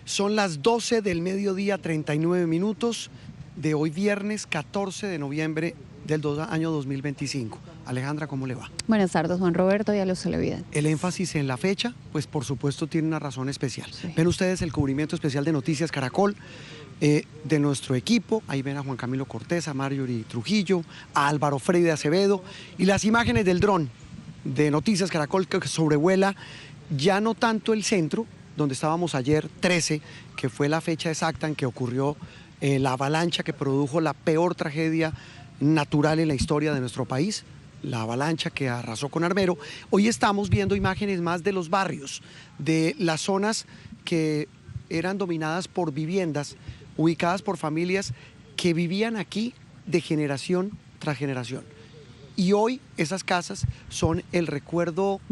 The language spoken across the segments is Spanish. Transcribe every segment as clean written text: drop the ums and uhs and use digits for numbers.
Son las 12 del mediodía, 39 minutos de hoy viernes 14 de noviembre del año 2025. Alejandra, ¿cómo le va? Buenas tardes, Juan Roberto, y a los televidentes. El énfasis en la fecha, pues por supuesto tiene una razón especial. Sí. Ven ustedes el cubrimiento especial de Noticias Caracol, de nuestro equipo. Ahí ven a Juan Camilo Cortés, a Marjorie Trujillo, a Álvaro Freire Acevedo, y las imágenes del dron de Noticias Caracol que sobrevuela ya no tanto el centro, donde estábamos ayer 13, que fue la fecha exacta en que ocurrió la avalancha que produjo la peor tragedia natural en la historia de nuestro país, la avalancha que arrasó con Armero. Hoy estamos viendo imágenes más de los barrios, de las zonas que eran dominadas por viviendas, ubicadas por familias que vivían aquí de generación tras generación. Y hoy esas casas son el recuerdo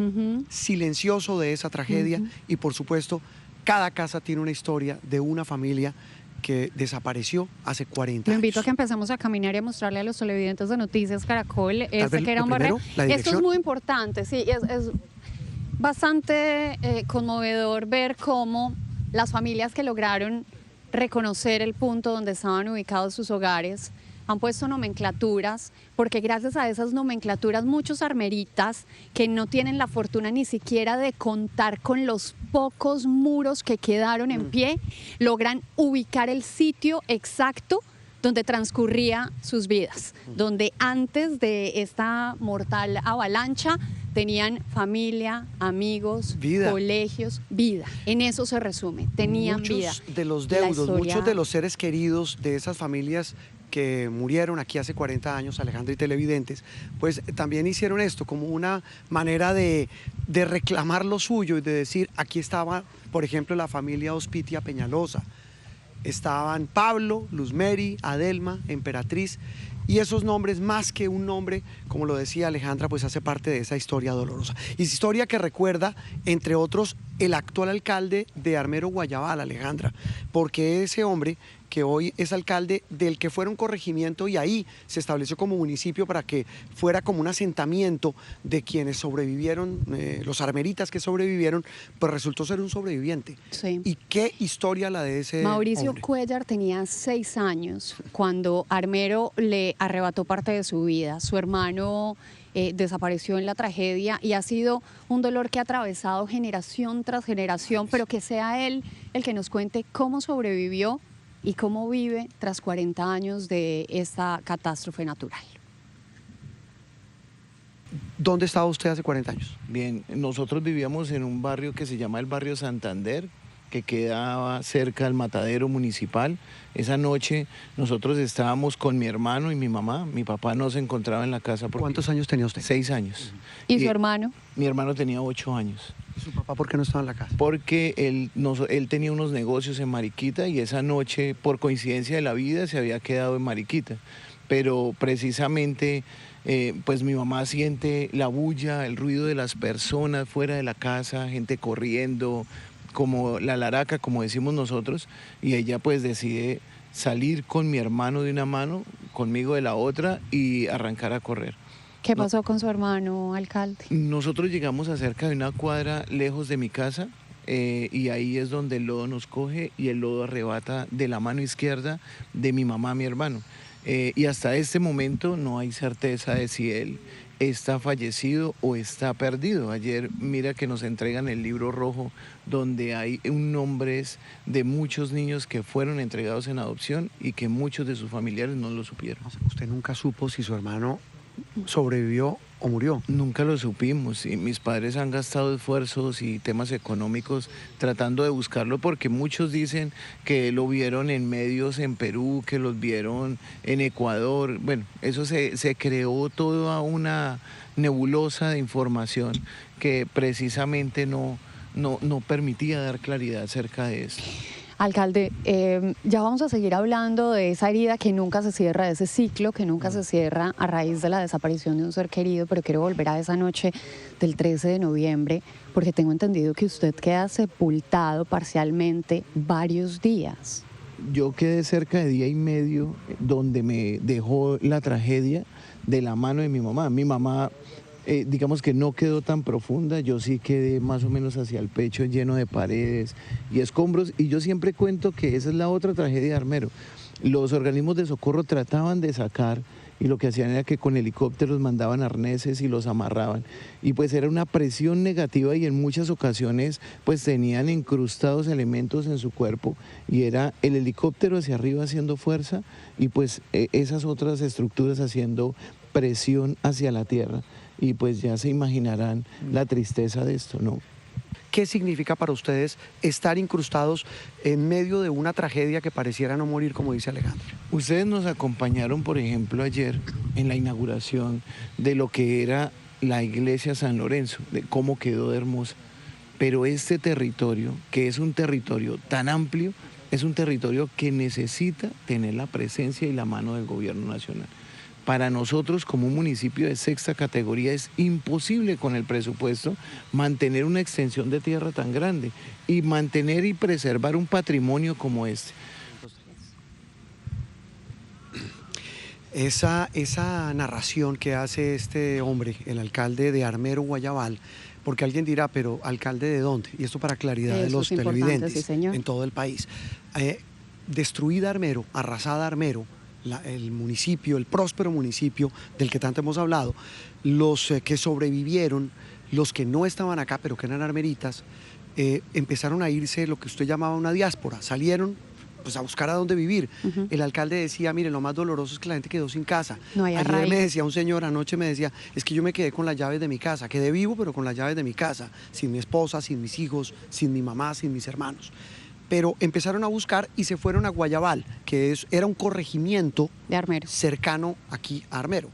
silencioso de esa tragedia y por supuesto cada casa tiene una historia de una familia que desapareció hace 40 años. Lo invito a que empecemos a caminar y a mostrarle a los televidentes de Noticias Caracol que era un barrio. Esto es muy importante, sí, es bastante conmovedor ver cómo las familias que lograron reconocer el punto donde estaban ubicados sus hogares han puesto nomenclaturas, porque gracias a esas nomenclaturas muchos armeritas que no tienen la fortuna ni siquiera de contar con los pocos muros que quedaron en pie, logran ubicar el sitio exacto donde transcurría sus vidas, donde antes de esta mortal avalancha tenían familia, amigos, vida, colegios, vida. En eso se resume, tenían vida. Muchos de los deudos, muchos de los seres queridos de esas familias que murieron aquí hace 40 años, Alejandra y televidentes, pues también hicieron esto como una manera de reclamar lo suyo y de decir, aquí estaba, por ejemplo, la familia Hospitia Peñalosa, estaban Pablo, Luzmeri, Adelma, Emperatriz, y esos nombres, más que un nombre, como lo decía Alejandra, pues hace parte de esa historia dolorosa. Y esa historia que recuerda, entre otros, el actual alcalde de Armero Guayabal, Alejandra, porque ese hombre que hoy es alcalde del que fuera un corregimiento y ahí se estableció como municipio para que fuera como un asentamiento de quienes sobrevivieron, los armeritas que sobrevivieron, pues resultó ser un sobreviviente. Sí. ¿Y qué historia la de ese Mauricio hombre? Cuellar tenía 6 años cuando Armero le arrebató parte de su vida. Su hermano desapareció en la tragedia y ha sido un dolor que ha atravesado generación tras generación, pero que sea él el que nos cuente cómo sobrevivió y cómo vive tras 40 años de esta catástrofe natural. ¿Dónde estaba usted hace 40 años? Bien, nosotros vivíamos en un barrio que se llama el barrio Santander, que quedaba cerca del matadero municipal. Esa noche nosotros estábamos con mi hermano y mi mamá. Mi papá no se encontraba en la casa. ¿Cuántos años tenía usted? 6 años. ¿Y su hermano? Mi hermano tenía 8 años. ¿Y su papá por qué no estaba en la casa? Porque él tenía unos negocios en Mariquita y esa noche, por coincidencia de la vida, se había quedado en Mariquita. Pero precisamente, pues mi mamá siente la bulla, el ruido de las personas fuera de la casa, gente corriendo, como la laraca, como decimos nosotros, y ella pues decide salir con mi hermano de una mano, conmigo de la otra, y arrancar a correr. ¿Qué pasó con su hermano, alcalde? Nosotros llegamos a cerca de una cuadra lejos de mi casa, y ahí es donde el lodo nos coge y el lodo arrebata de la mano izquierda de mi mamá a mi hermano. Y hasta este momento no hay certeza de si él está fallecido o está perdido. Ayer mira que nos entregan el libro rojo donde hay nombres de muchos niños que fueron entregados en adopción y que muchos de sus familiares no lo supieron. ¿Usted nunca supo si su hermano sobrevivió o murió? Nunca lo supimos y mis padres han gastado esfuerzos y temas económicos tratando de buscarlo porque muchos dicen que lo vieron en medios en Perú, que los vieron en Ecuador. Bueno, eso se creó toda una nebulosa de información que precisamente no permitía dar claridad acerca de eso. Alcalde, ya vamos a seguir hablando de esa herida que nunca se cierra, de ese ciclo que nunca se cierra a raíz de la desaparición de un ser querido, pero quiero volver a esa noche del 13 de noviembre, porque tengo entendido que usted queda sepultado parcialmente varios días. Yo quedé cerca de día y medio donde me dejó la tragedia de la mano de mi mamá. Mi mamá digamos que no quedó tan profunda, yo sí quedé más o menos hacia el pecho, lleno de paredes y escombros, y yo siempre cuento que esa es la otra tragedia de Armero. Los organismos de socorro trataban de sacar, y lo que hacían era que con helicópteros mandaban arneses y los amarraban, y pues era una presión negativa, y en muchas ocasiones pues tenían incrustados elementos en su cuerpo, y era el helicóptero hacia arriba haciendo fuerza, y pues esas otras estructuras haciendo presión hacia la tierra, y pues ya se imaginarán la tristeza de esto, ¿no? ¿Qué significa para ustedes estar incrustados en medio de una tragedia que pareciera no morir, como dice Alejandro? Ustedes nos acompañaron, por ejemplo, ayer en la inauguración de lo que era la iglesia San Lorenzo, de cómo quedó de hermosa. Pero este territorio, que es un territorio tan amplio, es un territorio que necesita tener la presencia y la mano del gobierno nacional. Para nosotros, como un municipio de sexta categoría, es imposible con el presupuesto mantener una extensión de tierra tan grande y mantener y preservar un patrimonio como este. Esa narración que hace este hombre, el alcalde de Armero, Guayabal, porque alguien dirá, pero ¿alcalde de dónde? Y esto para claridad de los televidentes, sí, en todo el país. Destruida Armero, arrasada Armero, el municipio, el próspero municipio del que tanto hemos hablado, los que sobrevivieron, los que no estaban acá pero que eran armeritas, empezaron a irse lo que usted llamaba una diáspora, salieron pues a buscar a dónde vivir. El alcalde decía, mire, lo más doloroso es que la gente quedó sin casa. No hay arraigo. Ayer me decía un señor, anoche me decía, es que yo me quedé con las llaves de mi casa, quedé vivo pero con las llaves de mi casa, sin mi esposa, sin mis hijos, sin mi mamá, sin mis hermanos. Pero empezaron a buscar y se fueron a Guayabal, que era un corregimiento de Armero, cercano aquí a Armero.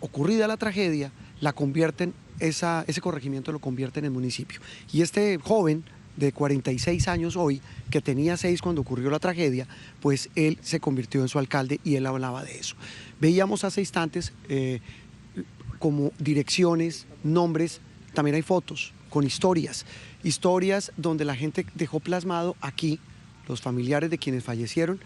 Ocurrida la tragedia, la convierten, ese corregimiento lo convierten en municipio. Y este joven de 46 años hoy, que tenía 6 cuando ocurrió la tragedia, pues él se convirtió en su alcalde y él hablaba de eso. Veíamos hace instantes como direcciones, nombres, también hay fotos con historias donde la gente dejó plasmado aquí, los familiares de quienes fallecieron,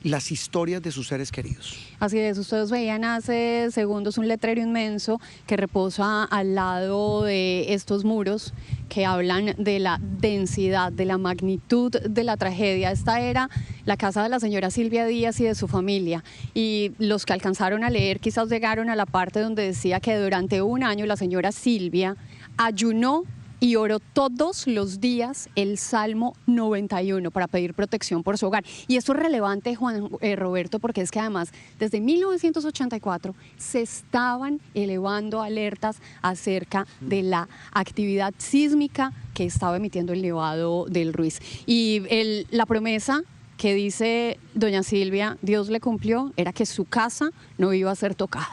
las historias de sus seres queridos. Así es, ustedes veían hace segundos un letrero inmenso que reposa al lado de estos muros que hablan de la densidad, de la magnitud de la tragedia. Esta era la casa de la señora Silvia Díaz y de su familia, y los que alcanzaron a leer quizás llegaron a la parte donde decía que durante un año la señora Silvia ayunó y oró todos los días el Salmo 91 para pedir protección por su hogar. Y esto es relevante, Juan Roberto, porque es que además desde 1984 se estaban elevando alertas acerca de la actividad sísmica que estaba emitiendo el Nevado del Ruiz. Y la promesa que dice doña Silvia, Dios le cumplió, era que su casa no iba a ser tocada.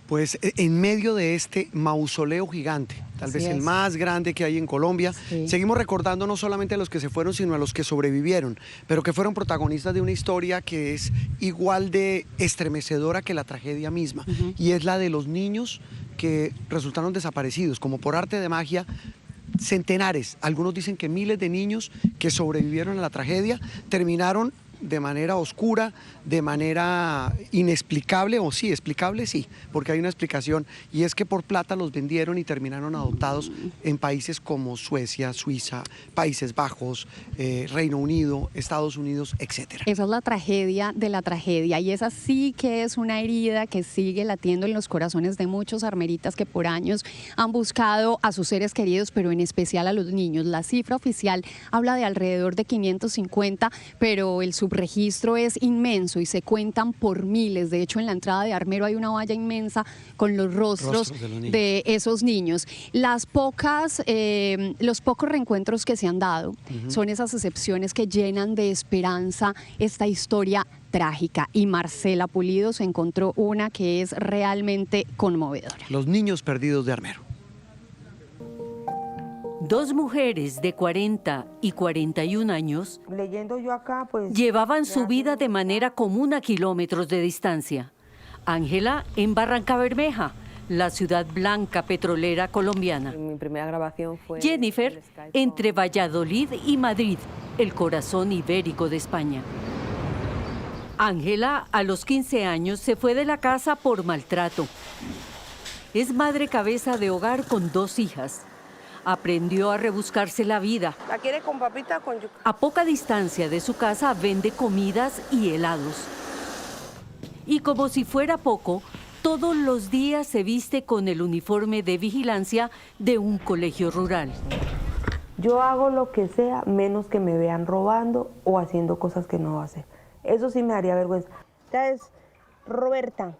Pues en medio de este mausoleo gigante, tal vez el más grande que hay en Colombia, seguimos recordando no solamente a los que se fueron, sino a los que sobrevivieron, pero que fueron protagonistas de una historia que es igual de estremecedora que la tragedia misma, y es la de los niños que resultaron desaparecidos, como por arte de magia. Centenares, algunos dicen que miles de niños que sobrevivieron a la tragedia terminaron de manera oscura, de manera inexplicable, o sí, explicable sí, porque hay una explicación, y es que por plata los vendieron y terminaron adoptados en países como Suecia, Suiza, Países Bajos, Reino Unido, Estados Unidos, etc. Esa es la tragedia de la tragedia, y esa sí que es una herida que sigue latiendo en los corazones de muchos armeritas que por años han buscado a sus seres queridos, pero en especial a los niños. La cifra oficial habla de alrededor de 550, pero el subregistro es inmenso y se cuentan por miles. De hecho, en la entrada de Armero hay una valla inmensa con los rostros de esos niños. Los pocos reencuentros que se han dado son esas excepciones que llenan de esperanza esta historia trágica, y Marcela Pulido se encontró una que es realmente conmovedora. Los niños perdidos de Armero. 2 mujeres de 40 y 41 años leyendo yo acá, pues, llevaban su vida de manera común a kilómetros de distancia. Ángela en Barrancabermeja, la ciudad blanca petrolera colombiana. Mi primera grabación fue Jennifer entre Valladolid y Madrid, el corazón ibérico de España. Ángela a los 15 años se fue de la casa por maltrato. Es madre cabeza de hogar con 2 hijas. Aprendió a rebuscarse la vida. ¿La quiere con papita o con yuca? A poca distancia de su casa vende comidas y helados. Y como si fuera poco, todos los días se viste con el uniforme de vigilancia de un colegio rural. Yo hago lo que sea, menos que me vean robando o haciendo cosas que no va a hacer. Eso sí me daría vergüenza. Esta es Roberta.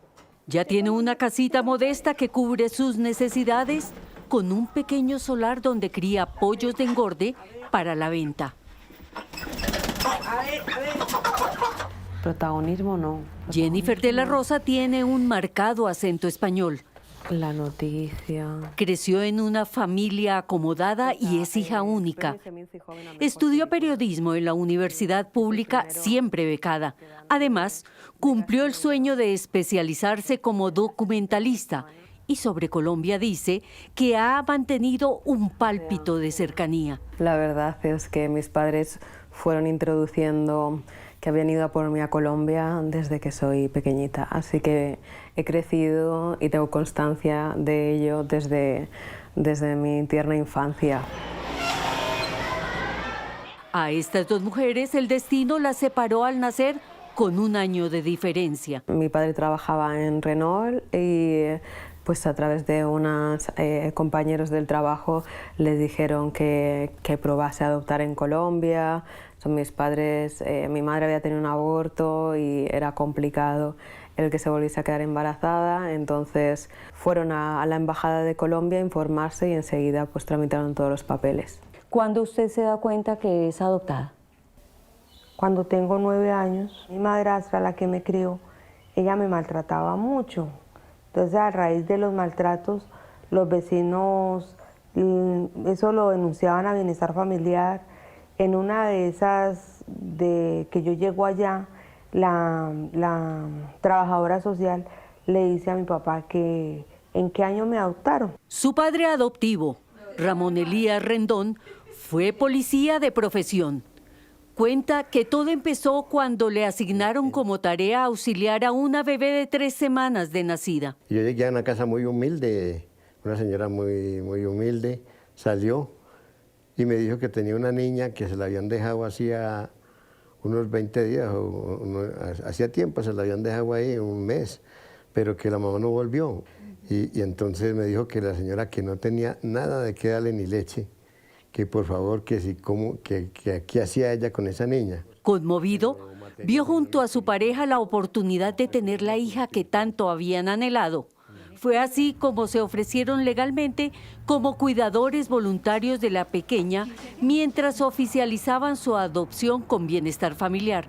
Ya tiene una casita modesta que cubre sus necesidades con un pequeño solar donde cría pollos de engorde para la venta. Protagonismo no. Jennifer de la Rosa tiene un marcado acento español. La noticia. Creció en una familia acomodada y es hija única. Estudió periodismo en la universidad pública, siempre becada. Además, cumplió el sueño de especializarse como documentalista. Y sobre Colombia dice que ha mantenido un pálpito de cercanía. La verdad es que mis padres fueron introduciendo que habían ido a por mí a Colombia desde que soy pequeñita. Así que he crecido y tengo constancia de ello desde mi tierna infancia. A estas 2 mujeres el destino las separó al nacer con 1 año de diferencia. Mi padre trabajaba en Renault y pues a través de unos compañeros del trabajo les dijeron que probase a adoptar en Colombia. Son mis padres, mi madre había tenido un aborto y era complicado el que se volviese a quedar embarazada, entonces fueron a la embajada de Colombia a informarse y enseguida pues tramitaron todos los papeles. ¿Cuándo usted se da cuenta que es adoptada? Cuando tengo 9 años, mi madrastra, la que me crió, ella me maltrataba mucho. Entonces, a raíz de los maltratos, los vecinos, eso lo denunciaban a Bienestar Familiar. En una de esas, de que yo llego allá, la trabajadora social le dice a mi papá que en qué año me adoptaron. Su padre adoptivo, Ramón Elías Rendón, fue policía de profesión. Cuenta que todo empezó cuando le asignaron como tarea auxiliar a una bebé de 3 semanas de nacida. Yo llegué a una casa muy humilde, una señora muy humilde, salió y me dijo que tenía una niña que se la habían dejado hacía unos 20 días, hacía tiempo se la habían dejado ahí, 1 mes, pero que la mamá no volvió. Y entonces me dijo que la señora que no tenía nada de qué darle ni leche, que por favor, que si qué hacía ella con esa niña. Conmovido, vio junto a su pareja la oportunidad de tener la hija que tanto habían anhelado. Fue así como se ofrecieron legalmente como cuidadores voluntarios de la pequeña mientras oficializaban su adopción con Bienestar Familiar.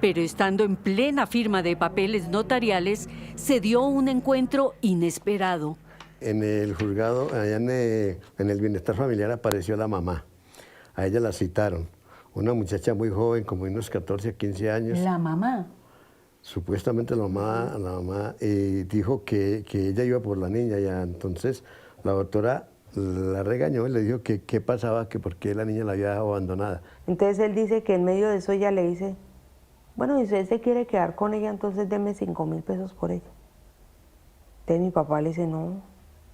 Pero estando en plena firma de papeles notariales, se dio un encuentro inesperado. En el juzgado, allá en el Bienestar Familiar, apareció la mamá. A ella la citaron. Una muchacha muy joven, como unos 14 o 15 años. ¿La mamá? Supuestamente la mamá dijo que ella iba por la niña ya. Entonces la doctora la regañó y le dijo que qué pasaba, que por qué la niña la había dejado abandonada. Entonces él dice que en medio de eso ella le dice, bueno, si usted se quiere quedar con ella, entonces deme 5.000 pesos por ella. Entonces mi papá le dice, no,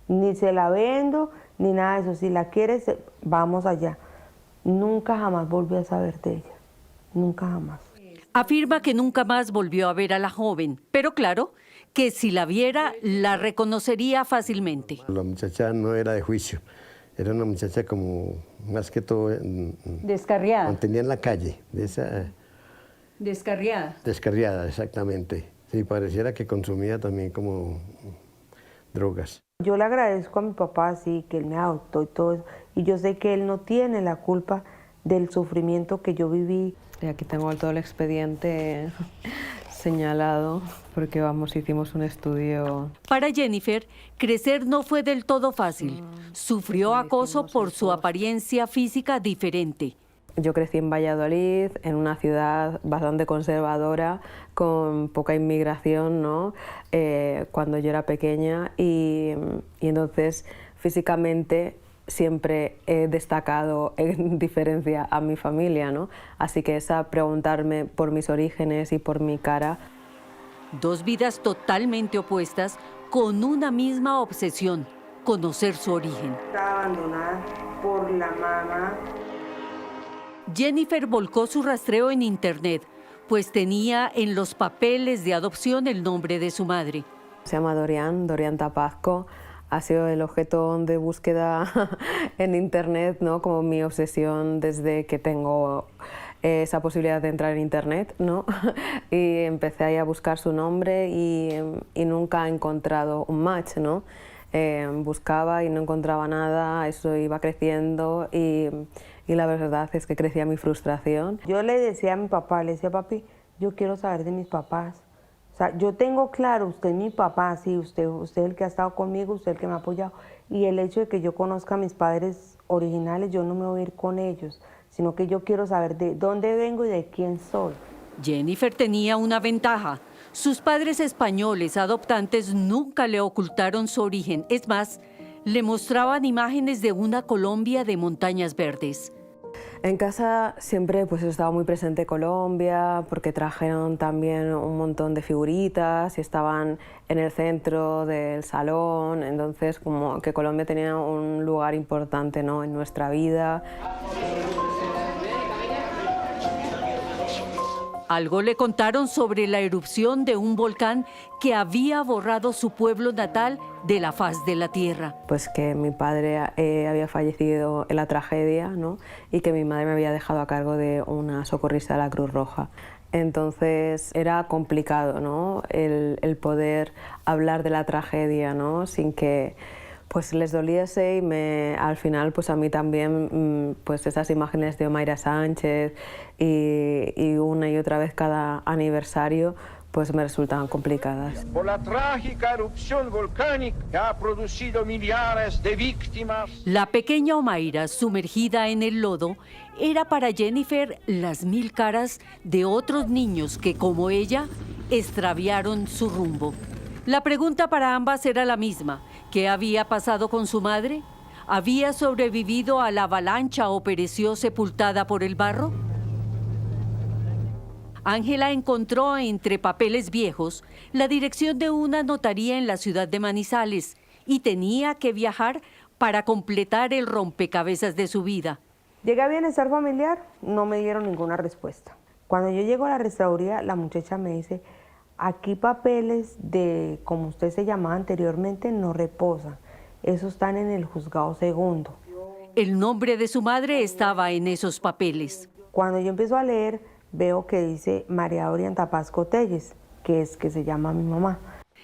ni se la vendo, ni nada de eso. Si la quieres, vamos allá. Nunca jamás volví a saber de ella, nunca jamás. Afirma que nunca más volvió a ver a la joven, pero claro, que si la viera, la reconocería fácilmente. La muchacha no era de juicio, era una muchacha como, más que todo... Descarriada. Mantenía en la calle. Descarriada. Descarriada, exactamente. Sí, pareciera que consumía también como drogas. Yo le agradezco a mi papá, sí, que él me adoptó y todo eso, y yo sé que él no tiene la culpa del sufrimiento que yo viví. Y aquí tengo todo el expediente señalado, porque hicimos un estudio. Para Jennifer, crecer no fue del todo fácil. Sufrió acoso por su apariencia física diferente. Yo crecí en Valladolid, en una ciudad bastante conservadora, con poca inmigración, ¿no? Cuando yo era pequeña y entonces físicamente siempre he destacado en diferencia a mi familia, ¿no? Así que preguntarme por mis orígenes y por mi cara. 2 vidas totalmente opuestas con una misma obsesión: conocer su origen. Estaba abandonada por la mamá. Jennifer volcó su rastreo en internet, pues tenía en los papeles de adopción el nombre de su madre. Se llama Dorian Tapasco. Ha sido el objeto de búsqueda en internet, ¿no? Como mi obsesión desde que tengo esa posibilidad de entrar en internet, ¿no? Y empecé ahí a buscar su nombre y nunca he encontrado un match, ¿no? Buscaba y no encontraba nada, eso iba creciendo y la verdad es que crecía mi frustración. Yo le decía a mi papá, le decía, papi, yo quiero saber de mis papás. O sea, yo tengo claro, usted es mi papá, sí, usted es el que ha estado conmigo, usted es el que me ha apoyado. Y el hecho de que yo conozca a mis padres originales, yo no me voy a ir con ellos, sino que yo quiero saber de dónde vengo y de quién soy. Jennifer tenía una ventaja. Sus padres españoles adoptantes nunca le ocultaron su origen. Es más, le mostraban imágenes de una Colombia de montañas verdes. En casa siempre pues estaba muy presente Colombia, porque trajeron también un montón de figuritas y estaban en el centro del salón, entonces como que Colombia tenía un lugar importante, ¿no?, en nuestra vida. Algo le contaron sobre la erupción de un volcán que había borrado su pueblo natal de la faz de la tierra. Pues que mi padre había fallecido en la tragedia, ¿no?, y que mi madre me había dejado a cargo de una socorrista de la Cruz Roja. Entonces era complicado, ¿no?, el poder hablar de la tragedia, ¿no?, sin que pues les doliese, y al final pues a mí también pues esas imágenes de Omaira Sánchez y una y otra vez cada aniversario pues me resultaban complicadas. Por la trágica erupción volcánica que ha producido millares de víctimas. La pequeña Omaira, sumergida en el lodo, era para Jennifer las 1000 caras de otros niños que, como ella, extraviaron su rumbo. La pregunta para ambas era la misma: ¿qué había pasado con su madre? ¿Había sobrevivido a la avalancha o pereció sepultada por el barro? Ángela encontró entre papeles viejos la dirección de una notaría en la ciudad de Manizales y tenía que viajar para completar el rompecabezas de su vida. Llegué a Bienestar Familiar, no me dieron ninguna respuesta. Cuando yo llego a la registraduría, la muchacha me dice: aquí papeles de, como usted se llamaba anteriormente, no reposan. Esos están en el juzgado segundo. El nombre de su madre estaba en esos papeles. Cuando yo empiezo a leer, veo que dice María Dorian Tapasco Telles, que es que se llama mi mamá.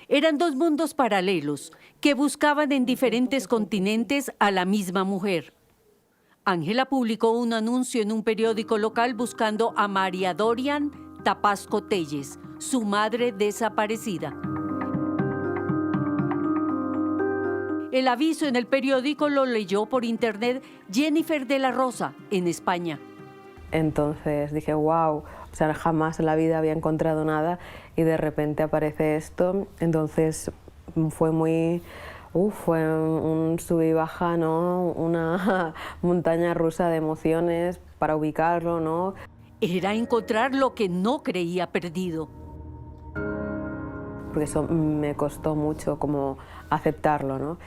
Eran dos mundos paralelos que buscaban en diferentes continentes a la misma mujer. Ángela publicó un anuncio en un periódico local buscando a María Dorian Tapasco Telles, su madre desaparecida. El aviso en el periódico lo leyó por internet Jennifer de la Rosa, en España. Entonces dije, wow, o sea, jamás en la vida había encontrado nada y de repente aparece esto. Entonces fue muy... fue un sub y baja, ¿no?, una montaña rusa de emociones para ubicarlo, ¿no? Era encontrar lo que no creía perdido. Porque eso me costó mucho como aceptarlo, ¿no?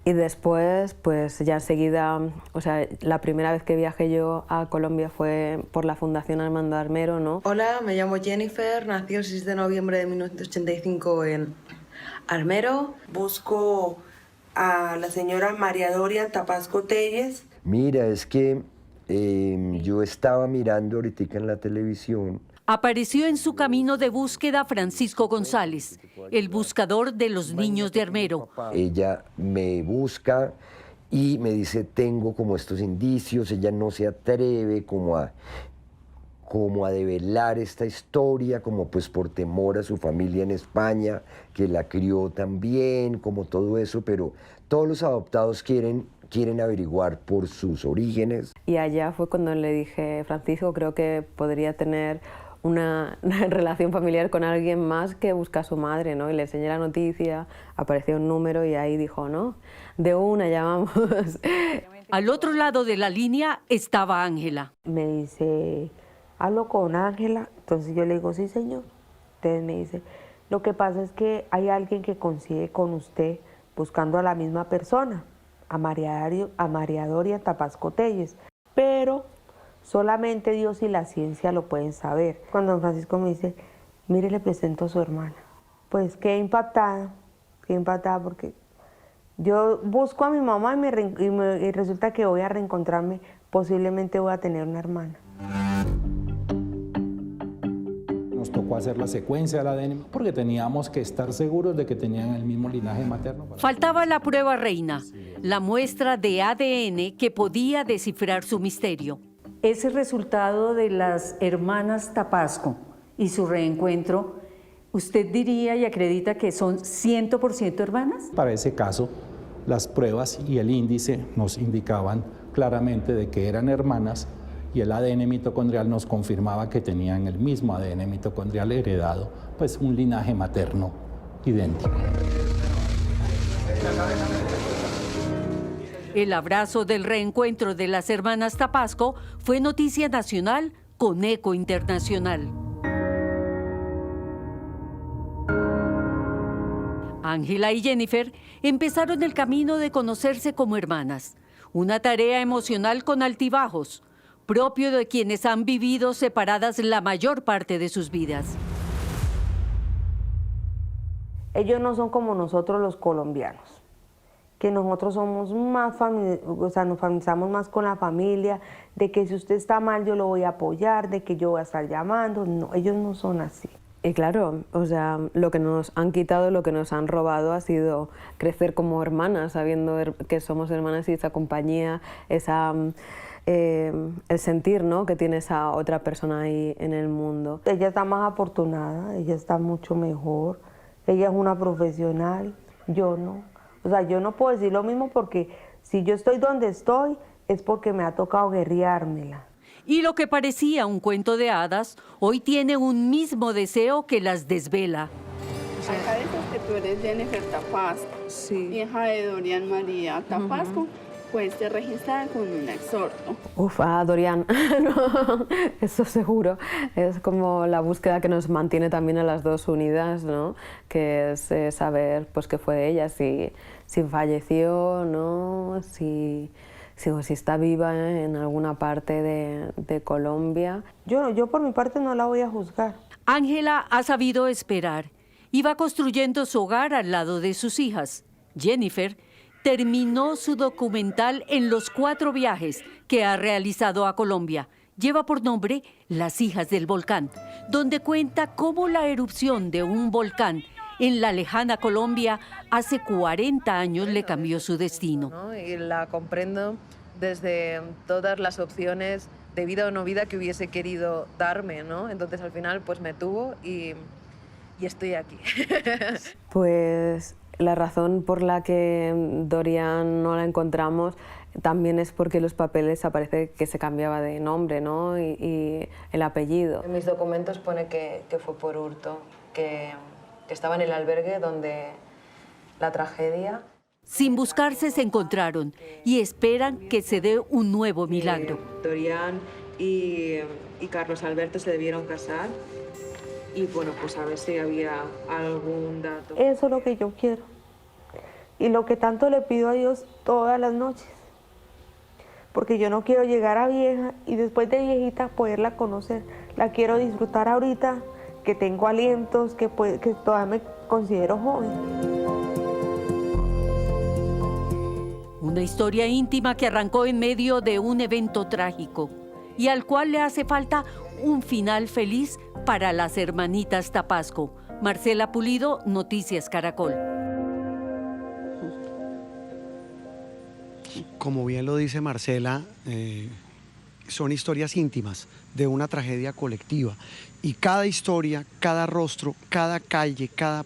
Y después, pues ya enseguida, o sea, la primera vez que viajé yo a Colombia fue por la Fundación Armando Armero, ¿no? Hola, me llamo Jennifer, nací el 6 de noviembre de 1985 en Armero. Busco a la señora María Dorian Tapasco Telles. Mira, es que yo estaba mirando ahorita en la televisión. Apareció en su camino de búsqueda Francisco González, el buscador de los niños de Armero. Ella me busca y me dice, tengo como estos indicios. Ella no se atreve como a develar esta historia, como pues por temor a su familia en España, que la crió también, como todo eso, pero todos los adoptados quieren averiguar por sus orígenes. Y allá fue cuando le dije, Francisco, creo que podría tener una relación familiar con alguien más que busca a su madre, ¿no? Y le enseñé la noticia, apareció un número y ahí dijo, no, de una llamamos. Al otro lado de la línea estaba Ángela. Me dice, hablo con Ángela. Entonces yo le digo, sí, señor. Entonces me dice, Lo que pasa es que hay alguien que coincide con usted buscando a la misma persona, a María Doria Tapasco Telles, pero solamente Dios y la ciencia lo pueden saber. Cuando don Francisco me dice, mire, le presento a su hermana, pues quedé impactada porque yo busco a mi mamá y resulta que voy a reencontrarme, posiblemente voy a tener una hermana. Nos tocó hacer la secuencia del ADN porque teníamos que estar seguros de que tenían el mismo linaje materno. Faltaba la prueba reina, la muestra de ADN que podía descifrar su misterio. Ese resultado de las hermanas Tapasco y su reencuentro, ¿usted diría y acredita que son 100% hermanas? Para ese caso, las pruebas y el índice nos indicaban claramente de que eran hermanas y el ADN mitocondrial nos confirmaba que tenían el mismo ADN mitocondrial heredado, pues un linaje materno idéntico. El abrazo del reencuentro de las hermanas Tapasco fue noticia nacional con eco internacional. Ángela y Jennifer empezaron el camino de conocerse como hermanas, una tarea emocional con altibajos, propio de quienes han vivido separadas la mayor parte de sus vidas. Ellos no son como nosotros los colombianos, que nosotros somos más nos familiarizamos más con la familia, de que si usted está mal yo lo voy a apoyar, de que yo voy a estar llamando. No, ellos no son así. Y claro, o sea, lo que nos han quitado, lo que nos han robado ha sido crecer como hermanas, sabiendo que somos hermanas y esa compañía, el sentir, ¿no?, que tiene esa otra persona ahí en el mundo. Ella está más afortunada, ella está mucho mejor, ella es una profesional, yo no. O sea, yo no puedo decir lo mismo porque si yo estoy donde estoy es porque me ha tocado guerreármela. Y lo que parecía un cuento de hadas, hoy tiene un mismo deseo que las desvela. Acá dices que tú eres Jennifer Tapasco, sí, hija de Dorian María Tapasco, pues te registrar con un exhorto. Dorian, no, eso seguro. Es como la búsqueda que nos mantiene también a las dos unidas, ¿no? Que es saber pues, qué fue de ella, si falleció, ¿no? Si está viva en alguna parte de Colombia. Yo por mi parte no la voy a juzgar. Ángela ha sabido esperar y va construyendo su hogar al lado de sus hijas. Jennifer terminó su documental en los 4 viajes que ha realizado a Colombia. Lleva por nombre Las hijas del volcán, donde cuenta cómo la erupción de un volcán en la lejana Colombia hace 40 años le cambió su destino. ¿No? Y la comprendo desde todas las opciones de vida o no vida que hubiese querido darme, ¿no? Entonces al final pues me tuvo y estoy aquí. Pues la razón por la que Dorian no la encontramos también es porque en los papeles aparece que se cambiaba de nombre, ¿no? Y el apellido. En mis documentos pone que fue por hurto, que estaba en el albergue donde la tragedia. Sin buscarse se encontraron y esperan que se dé un nuevo milagro. Dorian y Carlos Alberto se debieron casar y bueno, pues a ver si había algún dato. Eso es lo que yo quiero y lo que tanto le pido a Dios todas las noches, porque yo no quiero llegar a vieja y después de viejita poderla conocer. La quiero disfrutar ahorita, que tengo alientos, que todavía me considero joven. Una historia íntima que arrancó en medio de un evento trágico y al cual le hace falta un final feliz para las hermanitas Tapasco. Marcela Pulido, Noticias Caracol. Como bien lo dice Marcela, son historias íntimas de una tragedia colectiva y cada historia, cada rostro, cada calle, cada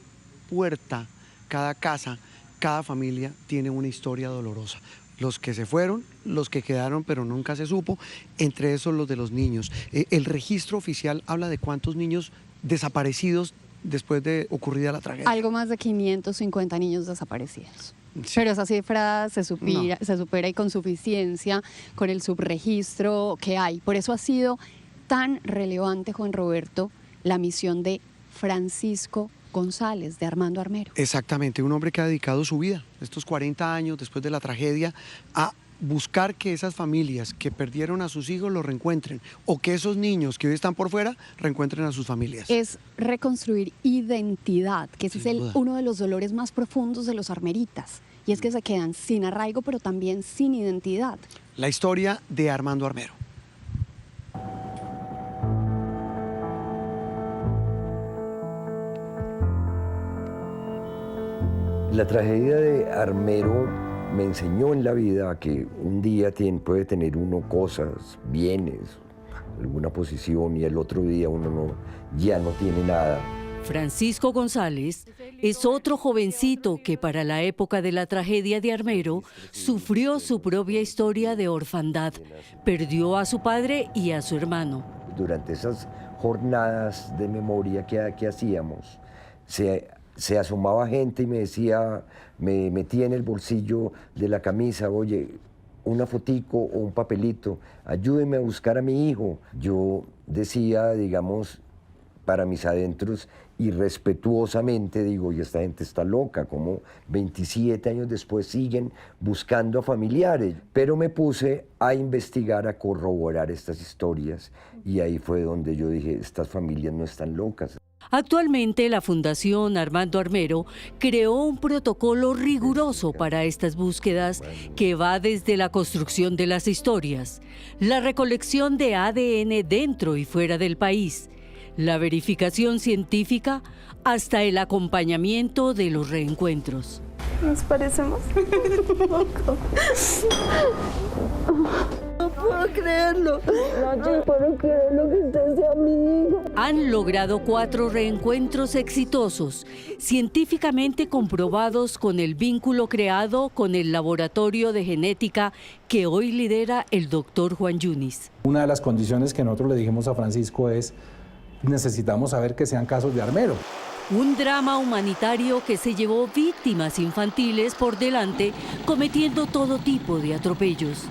puerta, cada casa, cada familia tiene una historia dolorosa. Los que se fueron, los que quedaron pero nunca se supo, entre esos los de los niños. El registro oficial habla de cuántos niños desaparecidos después de ocurrida la tragedia. Algo más de 550 niños desaparecidos. Sí. Pero esa cifra se supera y con suficiencia con el subregistro que hay. Por eso ha sido tan relevante, Juan Roberto, la misión de Francisco González, de Armando Armero. Exactamente, un hombre que ha dedicado su vida, estos 40 años después de la tragedia, a buscar que esas familias que perdieron a sus hijos los reencuentren, o que esos niños que hoy están por fuera reencuentren a sus familias. Es reconstruir identidad, que ese es uno de los dolores más profundos de los armeritas, y es que se quedan sin arraigo, pero también sin identidad. La historia de Armando Armero. La tragedia de Armero me enseñó en la vida que un día puede tener uno cosas, bienes, alguna posición, y el otro día uno ya no tiene nada. Francisco González es otro jovencito que para la época de la tragedia de Armero sufrió su propia historia de orfandad. Perdió a su padre y a su hermano. Durante esas jornadas de memoria que hacíamos, se asomaba gente y me decía, me metía en el bolsillo de la camisa, oye, una fotico o un papelito, ayúdeme a buscar a mi hijo. Yo decía, digamos, para mis adentros, irrespetuosamente, digo, y esta gente está loca, como 27 años después siguen buscando a familiares. Pero me puse a investigar, a corroborar estas historias, y ahí fue donde yo dije, estas familias no están locas. Actualmente la Fundación Armando Armero creó un protocolo riguroso para estas búsquedas que va desde la construcción de las historias, la recolección de ADN dentro y fuera del país, la verificación científica, hasta el acompañamiento de los reencuentros. Nos parecemos un poco. No puedo creerlo. No puedo creerlo que usted sea mi hijo. Han logrado 4 reencuentros exitosos, científicamente comprobados con el vínculo creado con el laboratorio de genética que hoy lidera el doctor Juan Yunis. Una de las condiciones que nosotros le dijimos a Francisco es, necesitamos saber que sean casos de Armero. Un drama humanitario que se llevó víctimas infantiles por delante, cometiendo todo tipo de atropellos.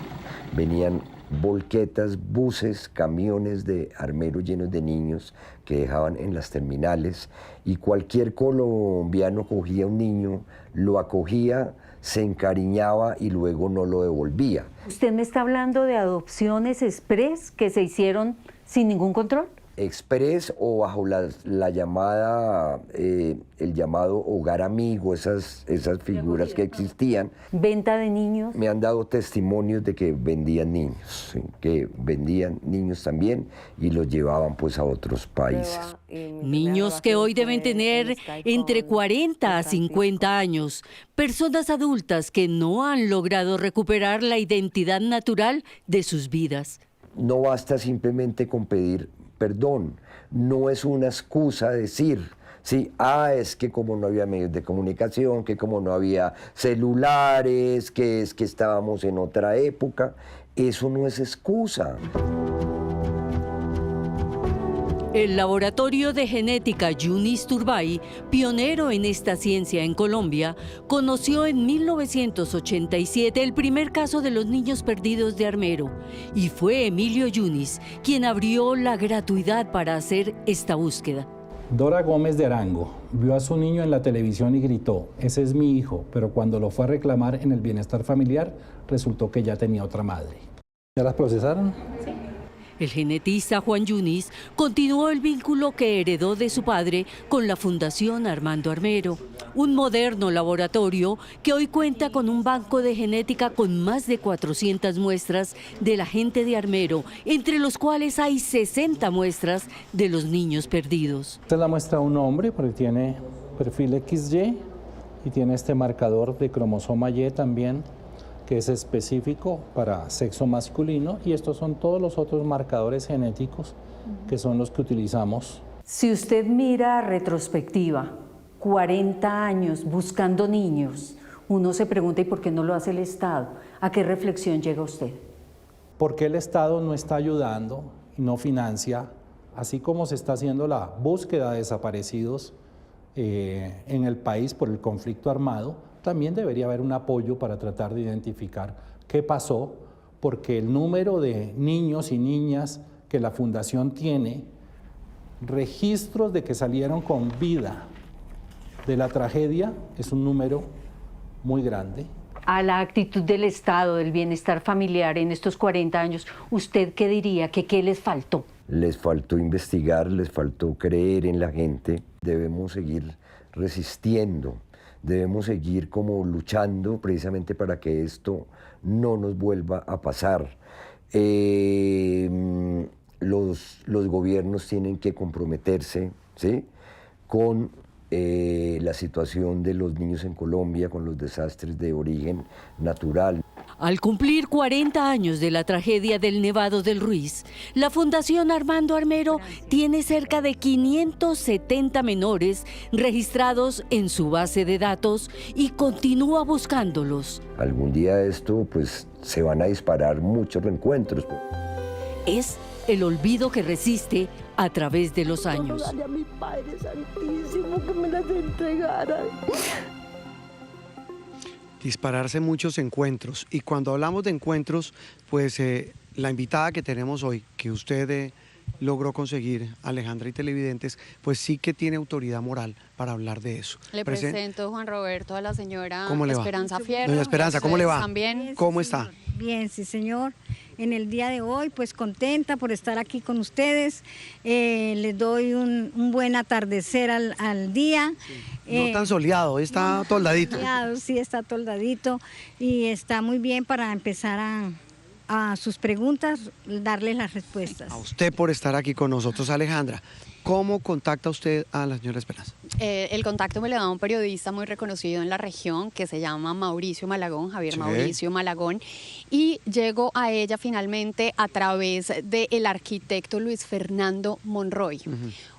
Venían volquetas, buses, camiones de Armero llenos de niños que dejaban en las terminales, y cualquier colombiano cogía un niño, lo acogía, se encariñaba y luego no lo devolvía. ¿Usted me está hablando de adopciones express que se hicieron sin ningún control? Express o bajo la llamada, el llamado hogar amigo, esas figuras que existían. ¿Venta de niños? Me han dado testimonios de que vendían niños, ¿sí? Que vendían niños también y los llevaban pues a otros países. Niños que hoy deben tener entre 40 a 50 años, personas adultas que no han logrado recuperar la identidad natural de sus vidas. No basta simplemente con pedir perdón, no es una excusa decir, sí, es que como no había medios de comunicación, que como no había celulares, que es que estábamos en otra época, eso no es excusa. El laboratorio de genética Yunis Turbay, pionero en esta ciencia en Colombia, conoció en 1987 el primer caso de los niños perdidos de Armero, y fue Emilio Yunis quien abrió la gratuidad para hacer esta búsqueda. Dora Gómez de Arango vio a su niño en la televisión y gritó, ese es mi hijo, pero cuando lo fue a reclamar en el bienestar familiar, resultó que ya tenía otra madre. ¿Ya las procesaron? Sí. El genetista Juan Yunis continuó el vínculo que heredó de su padre con la Fundación Armando Armero, un moderno laboratorio que hoy cuenta con un banco de genética con más de 400 muestras de la gente de Armero, entre los cuales hay 60 muestras de los niños perdidos. Esta es la muestra de un hombre porque tiene perfil XY y tiene este marcador de cromosoma Y también, que es específico para sexo masculino, y estos son todos los otros marcadores genéticos que son los que utilizamos. Si usted mira a retrospectiva, 40 años buscando niños, uno se pregunta, ¿y por qué no lo hace el Estado? ¿A qué reflexión llega usted? ¿Por qué el Estado no está ayudando y no financia, así como se está haciendo la búsqueda de desaparecidos en el país por el conflicto armado? También debería haber un apoyo para tratar de identificar qué pasó, porque el número de niños y niñas que la Fundación tiene, registros de que salieron con vida de la tragedia es un número muy grande. A la actitud del Estado, del bienestar familiar en estos 40 años, ¿usted qué diría? ¿Qué les faltó? Les faltó investigar, les faltó creer en la gente. Debemos seguir resistiendo, debemos seguir como luchando precisamente para que esto no nos vuelva a pasar. Los gobiernos tienen que comprometerse, ¿sí?, con la situación de los niños en Colombia, con los desastres de origen natural. Al cumplir 40 años de la tragedia del Nevado del Ruiz, la Fundación Armando Armero tiene cerca de 570 menores registrados en su base de datos y continúa buscándolos. Algún día esto, pues, se van a disparar muchos reencuentros. Es el olvido que resiste a través de los años. A mi Padre Santísimo que me las entregara. Dispararse muchos encuentros. Y cuando hablamos de encuentros, pues la invitada que tenemos hoy, que usted logró conseguir, Alejandra y televidentes, pues sí que tiene autoridad moral para hablar de eso. Le presento, Juan Roberto, a la señora Esperanza Fierro. Doña Esperanza, ¿cómo le va? También. ¿Cómo está? Bien, sí señor. En el día de hoy, pues contenta por estar aquí con ustedes. Les doy un buen atardecer al día. No tan soleado, está toldadito. Sí, está toldadito y está muy bien para empezar a sus preguntas, darles las respuestas. A usted por estar aquí con nosotros, Alejandra. ¿Cómo contacta usted a la señora Esperanza? El contacto me lo da un periodista muy reconocido en la región que se llama Mauricio Malagón, Javier Mauricio Malagón, y llego a ella finalmente a través del arquitecto Luis Fernando Monroy,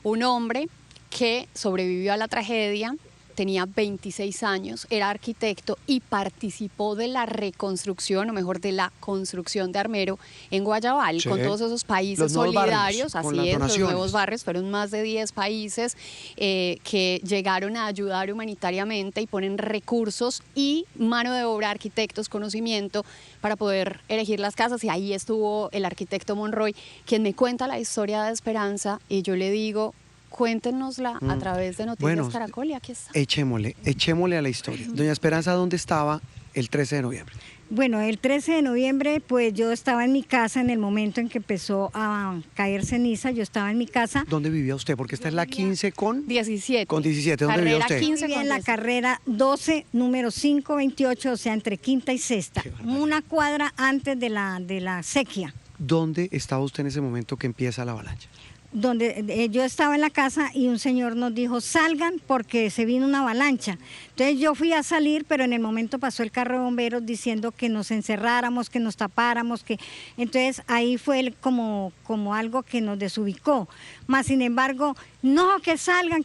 un hombre que sobrevivió a la tragedia, tenía 26 años, era arquitecto y participó de la reconstrucción, o mejor, de la construcción de Armero en Guayabal, con todos esos países solidarios, así es, los nuevos barrios, fueron más de 10 países que llegaron a ayudar humanitariamente y ponen recursos y mano de obra, arquitectos, conocimiento para poder elegir las casas, y ahí estuvo el arquitecto Monroy, quien me cuenta la historia de Esperanza, y yo le digo, cuéntenosla a través de Noticias Caracol, y aquí está. Echémosle a la historia. Doña Esperanza, ¿dónde estaba el 13 de noviembre? Bueno, el 13 de noviembre, pues yo estaba en mi casa en el momento en que empezó a caer ceniza, yo estaba en mi casa. ¿Dónde vivía usted? Porque esta es la 15 con... 17. Con 17, ¿dónde vivía usted? Vivía en la carrera 12, número 528, o sea, entre quinta y sexta, una cuadra antes de la sequía. ¿Dónde estaba usted en ese momento que empieza la avalancha? Donde yo estaba en la casa y un señor nos dijo, salgan porque se vino una avalancha. Entonces yo fui a salir, pero en el momento pasó el carro de bomberos diciendo que nos encerráramos, que nos tapáramos, que entonces ahí fue como algo que nos desubicó. Más sin embargo, no, que salgan,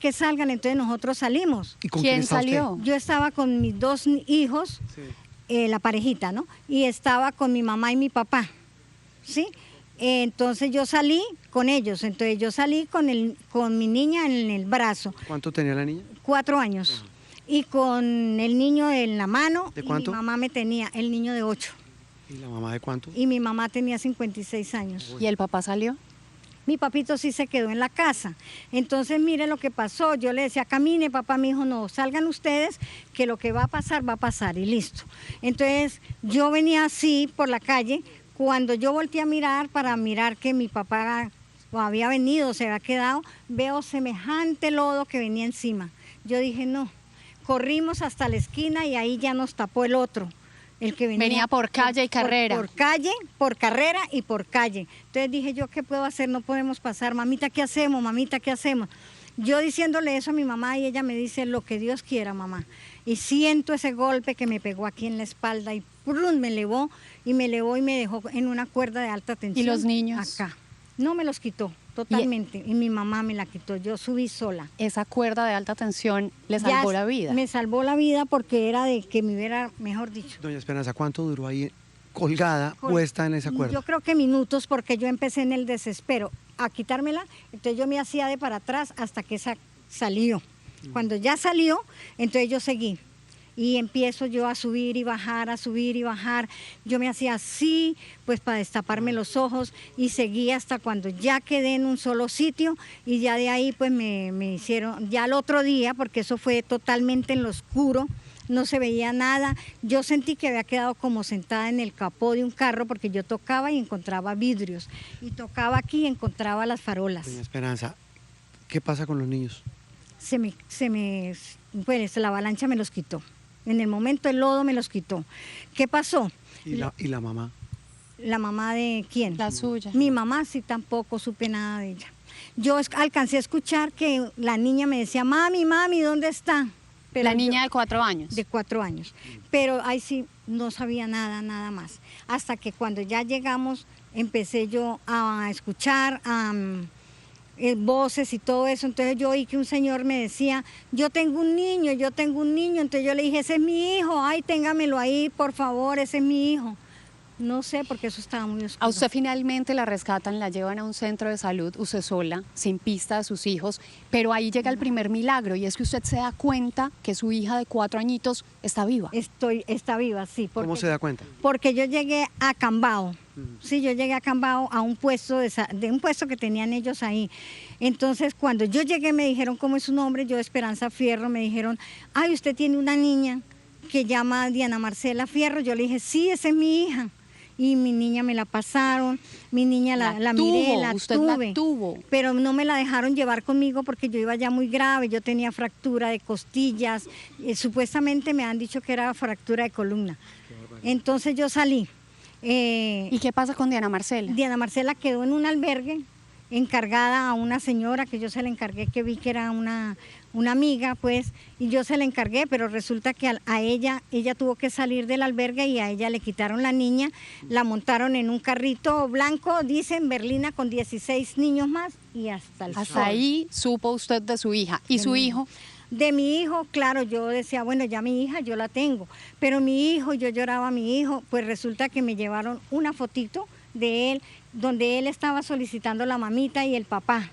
entonces nosotros salimos. ¿Y con quién salió? Usted? Yo estaba con mis 2 hijos, la parejita, ¿no? Y estaba con mi mamá y mi papá, ¿sí? Entonces yo salí con ellos, entonces yo salí con mi niña en el brazo. ¿Cuánto tenía la niña? 4 años. Y con el niño en la mano. ¿De cuánto? Y mi mamá me tenía el niño de 8. ¿Y la mamá de cuánto? Y mi mamá tenía 56 años. ¿Y el papá salió? Mi papito sí se quedó en la casa. Entonces mire lo que pasó, yo le decía, camine, papá, me dijo, no, salgan ustedes, que lo que va a pasar y listo. Entonces yo venía así por la calle. Cuando yo volteé a mirar para mirar que mi papá había venido, se había quedado, veo semejante lodo que venía encima. Yo dije, no, corrimos hasta la esquina y ahí ya nos tapó el otro, el que venía por calle y carrera. Por carrera y por calle. Entonces dije yo, ¿qué puedo hacer? No podemos pasar. Mamita, ¿qué hacemos? Mamita, ¿qué hacemos? Yo diciéndole eso a mi mamá y ella me dice, lo que Dios quiera, mamá. Y siento ese golpe que me pegó aquí en la espalda y ¡prum! Me elevó y me dejó en una cuerda de alta tensión. ¿Y los niños? Acá. No, me los quitó totalmente y mi mamá me la quitó, yo subí sola. ¿Esa cuerda de alta tensión le salvó la vida? Me salvó la vida porque era de que me hubiera, mejor dicho. Doña Esperanza, ¿cuánto duró ahí colgada, puesta en esa cuerda? Yo creo que minutos porque yo empecé en el desespero a quitármela, entonces yo me hacía de para atrás hasta que esa salió. Cuando ya salió, entonces yo seguí. y empiezo yo a subir y bajar, a subir y bajar. Yo me hacía así, pues para destaparme los ojos y seguí hasta cuando ya quedé en un solo sitio y ya de ahí pues me hicieron, ya el otro día, porque eso fue totalmente en lo oscuro, no se veía nada. Yo sentí que había quedado como sentada en el capó de un carro porque yo tocaba y encontraba vidrios. Y tocaba aquí y encontraba las farolas. Doña Esperanza, ¿qué pasa con los niños? Pues la avalancha me los quitó. En el momento el lodo me los quitó. ¿Qué pasó? ¿Y la mamá? ¿La mamá de quién? La suya. Mi mamá sí, tampoco supe nada de ella. Yo alcancé a escuchar que la niña me decía, mami, ¿dónde está? Pero la niña de 4 años. De 4 años. Pero ahí sí no sabía nada más. Hasta que cuando ya llegamos empecé yo a escuchar voces y todo eso. Entonces yo oí que un señor me decía, yo tengo un niño. Entonces yo le dije, ese es mi hijo, ay, téngamelo ahí, por favor, ese es mi hijo. No sé, porque eso estaba muy oscuro. A usted finalmente la rescatan, la llevan a un centro de salud, usted sola, sin pista de sus hijos, pero ahí llega el primer milagro y es que usted se da cuenta que su hija de 4 añitos está viva. Está viva, sí. ¿Cómo se da cuenta? Porque yo llegué a Cambao, sí, yo llegué a Cambao a un puesto de un puesto que tenían ellos ahí. Entonces, cuando yo llegué me dijeron, ¿cómo es su nombre? Yo, Esperanza Fierro, me dijeron, ay, usted tiene una niña que llama Diana Marcela Fierro. Yo le dije, sí, esa es mi hija. Y mi niña me la pasaron, mi niña la miré, la tuve, pero no me la dejaron llevar conmigo porque yo iba ya muy grave, yo tenía fractura de costillas, supuestamente me han dicho que era fractura de columna. Entonces yo salí. ¿Y qué pasa con Diana Marcela? Diana Marcela quedó en un albergue encargada a una señora que yo se la encargué, que vi que era una amiga, pues, y yo se la encargué, pero resulta que a ella tuvo que salir del albergue y a ella le quitaron la niña, la montaron en un carrito blanco, dicen Berlina, con 16 niños más y hasta el sol. Hasta ahí supo usted de su hija. ¿Y su hijo? De mi hijo, claro, yo decía, bueno, ya mi hija yo la tengo, pero mi hijo, yo lloraba a mi hijo, pues resulta que me llevaron una fotito de él, donde él estaba solicitando la mamita y el papá.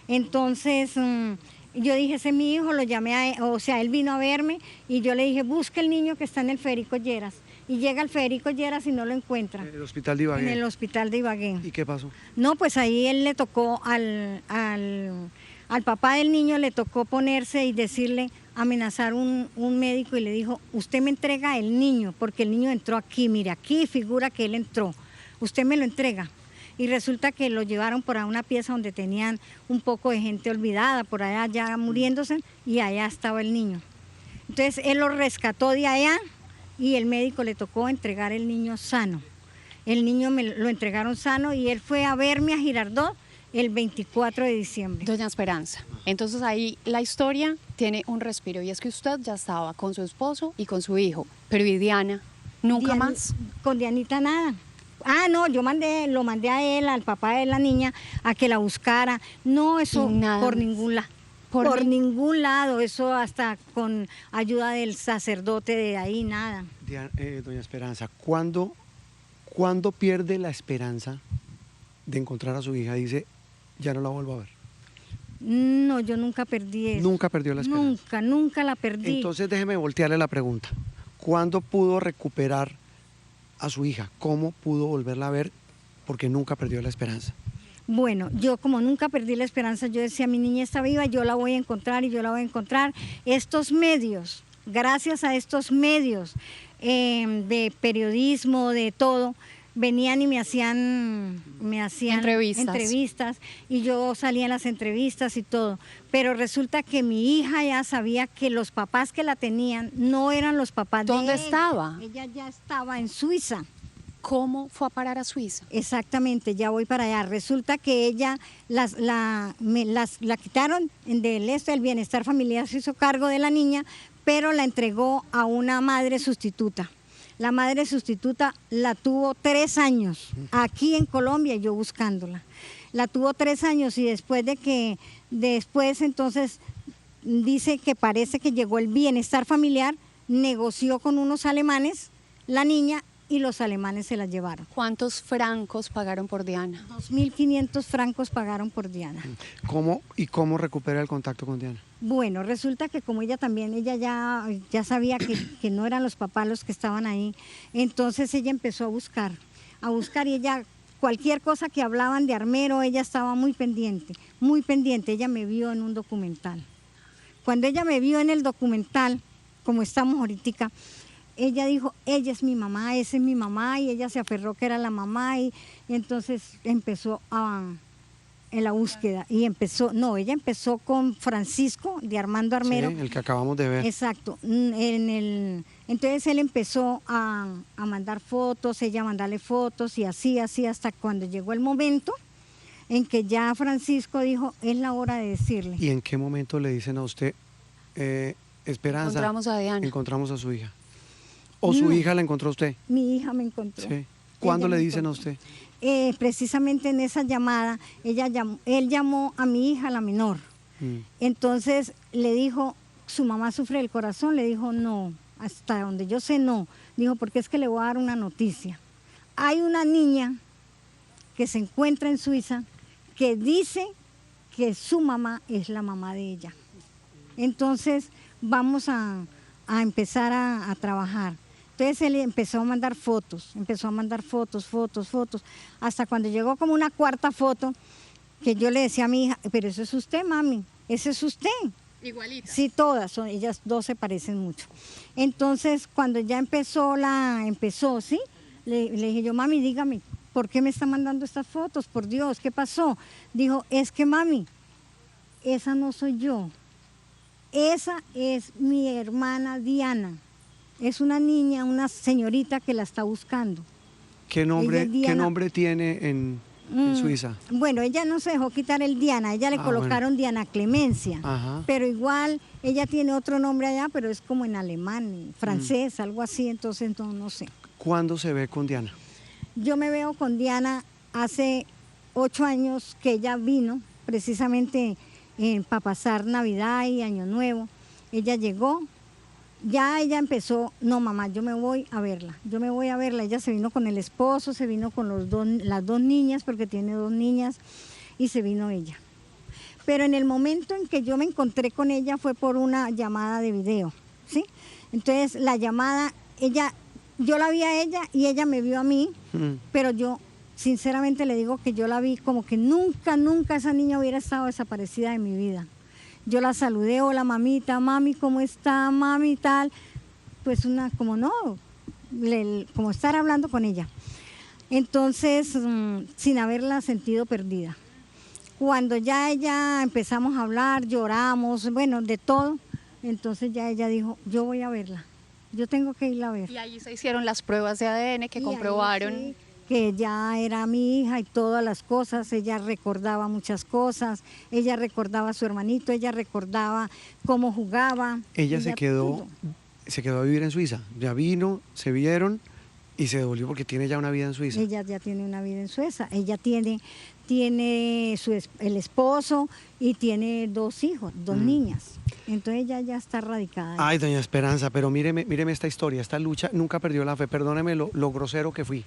Entonces, yo dije, ese es mi hijo, lo llamé él vino a verme y yo le dije, busca el niño que está en el Federico Lleras. Y llega al Federico Lleras y no lo encuentra. ¿En el hospital de Ibagué? En el hospital de Ibagué. ¿Y qué pasó? No, pues ahí él le tocó al papá del niño, le tocó ponerse y decirle, amenazar un médico y le dijo, usted me entrega el niño, porque el niño entró aquí, mire, aquí figura que él entró, usted me lo entrega. Y resulta que lo llevaron por a una pieza donde tenían un poco de gente olvidada, por allá ya muriéndose, y allá estaba el niño. Entonces él lo rescató de allá y el médico le tocó entregar el niño sano. El niño lo entregaron sano y él fue a verme a Girardot el 24 de diciembre. Doña Esperanza, entonces ahí la historia tiene un respiro y es que usted ya estaba con su esposo y con su hijo, pero ¿y Diana? ¿Nunca más? Con Dianita nada. Ah, no, yo lo mandé a él, al papá de la niña, a que la buscara. No, eso por ningún lado. Por ningún lado, eso hasta con ayuda del sacerdote de ahí, nada. Doña Esperanza, ¿cuándo pierde la esperanza de encontrar a su hija? Dice, ya no la vuelvo a ver. No, yo nunca perdí eso. ¿Nunca perdió la esperanza? Nunca la perdí. Entonces déjeme voltearle la pregunta. ¿Cuándo pudo recuperar a su hija? ¿Cómo pudo volverla a ver? Porque nunca perdió la esperanza. Bueno, yo como nunca perdí la esperanza, yo decía, mi niña está viva, yo la voy a encontrar y yo la voy a encontrar. Estos medios, gracias a estos medios de periodismo, de todo, venían y me hacían entrevistas y yo salía en las entrevistas y todo, pero resulta que mi hija ya sabía que los papás que la tenían no eran los papás de ella. ¿Dónde estaba? Ella ya estaba en Suiza. ¿Cómo fue a parar a Suiza? Exactamente, ya voy para allá. Resulta que ella la quitaron del bienestar familiar, se hizo cargo de la niña, pero la entregó a una madre sustituta. La madre sustituta la tuvo 3 años aquí en Colombia, yo buscándola. La tuvo 3 años y después entonces dice que parece que llegó el bienestar familiar, negoció con unos alemanes la niña y los alemanes se la llevaron. ¿Cuántos francos pagaron por Diana? 2.500 francos pagaron por Diana. ¿Cómo recupera el contacto con Diana? Bueno, resulta que como ella ya sabía que no eran los papás los que estaban ahí, entonces ella empezó a buscar y ella, cualquier cosa que hablaban de Armero, ella estaba muy pendiente, ella me vio en un documental. Cuando ella me vio en el documental, como estamos ahorita, ella dijo, ella es mi mamá, esa es mi mamá, y ella se aferró que era la mamá, y entonces empezó en la búsqueda, ella empezó con Francisco, de Armando Armero. Sí, el que acabamos de ver. Exacto, entonces él empezó a mandar fotos, ella a mandarle fotos, y así, hasta cuando llegó el momento en que ya Francisco dijo, es la hora de decirle. ¿Y en qué momento le dicen a usted, Esperanza, encontramos a Diana, encontramos a su hija? ¿O su hija la encontró usted? Mi hija me encontró. Sí. ¿Cuándo le dicen a usted? Precisamente en esa llamada, él llamó a mi hija, la menor. Entonces le dijo, su mamá sufre del corazón, le dijo, no, hasta donde yo sé no. Dijo, porque es que le voy a dar una noticia. Hay una niña que se encuentra en Suiza que dice que su mamá es la mamá de ella. Entonces vamos a empezar a trabajar. Entonces él empezó a mandar fotos, hasta cuando llegó como una cuarta foto, que yo le decía a mi hija, pero eso es usted, mami, ese es usted. Igualita. Sí, todas, ellas dos se parecen mucho. Entonces cuando ya empezó, ¿sí? Le dije yo, mami, dígame, ¿por qué me está mandando estas fotos? Por Dios, ¿qué pasó? Dijo, es que mami, esa no soy yo, esa es mi hermana Diana. Es una niña, una señorita que la está buscando. ¿Qué nombre tiene en Suiza? Bueno, ella no se dejó quitar el Diana, ella le colocaron Diana Clemencia. Ajá. Pero igual ella tiene otro nombre allá, pero es como en alemán, francés, algo así, entonces no sé. ¿Cuándo se ve con Diana? Yo me veo con Diana hace 8 años que ella vino, precisamente para pasar Navidad y Año Nuevo. Ella llegó. Ya ella empezó, no mamá, yo me voy a verla, ella se vino con el esposo, se vino con las dos niñas, porque tiene 2 niñas, y se vino ella. Pero en el momento en que yo me encontré con ella fue por una llamada de video, ¿sí? Entonces la llamada, yo la vi a ella y ella me vio a mí, pero yo sinceramente le digo que yo la vi como que nunca esa niña hubiera estado desaparecida de mi vida. Yo la saludé, hola mamita, mami, ¿cómo está? Mami, tal. Pues como estar hablando con ella. Entonces, sin haberla sentido perdida. Cuando ya ella empezamos a hablar, lloramos, bueno, de todo, entonces ya ella dijo, yo voy a verla, yo tengo que irla a ver. Y ahí se hicieron las pruebas de ADN que comprobaron. Sí, que ella era mi hija y todas las cosas, ella recordaba muchas cosas, ella recordaba a su hermanito, ella recordaba cómo jugaba. Ella se quedó a vivir en Suiza, ya vino, se vieron y se devolvió porque tiene ya una vida en Suiza. Ella ya tiene una vida en Suiza, ella tiene el esposo y tiene 2 hijos, 2 niñas. Entonces ella ya está radicada. Ay, doña Esperanza, pero míreme esta historia, esta lucha, nunca perdió la fe. Perdóneme lo grosero que fui,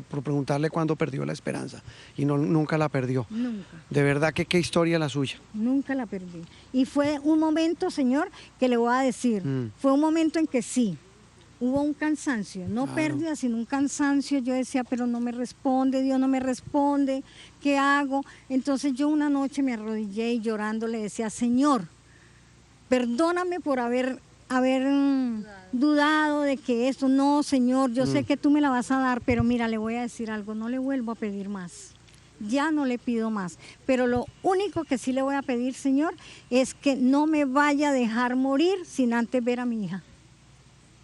por preguntarle cuándo perdió la esperanza. Y nunca la perdió. Nunca. De verdad que qué historia la suya. Nunca la perdí. Y fue un momento, señor, que le voy a decir, fue un momento en que sí, hubo un cansancio, no pérdida, sino un cansancio. Yo decía, pero no me responde, Dios no me responde, ¿qué hago? Entonces yo una noche me arrodillé y llorando le decía, Señor, perdóname por haber dudado de que esto, no, Señor, yo sé que tú me la vas a dar, pero mira, le voy a decir algo, no le vuelvo a pedir más, ya no le pido más, pero lo único que sí le voy a pedir, Señor, es que no me vaya a dejar morir sin antes ver a mi hija.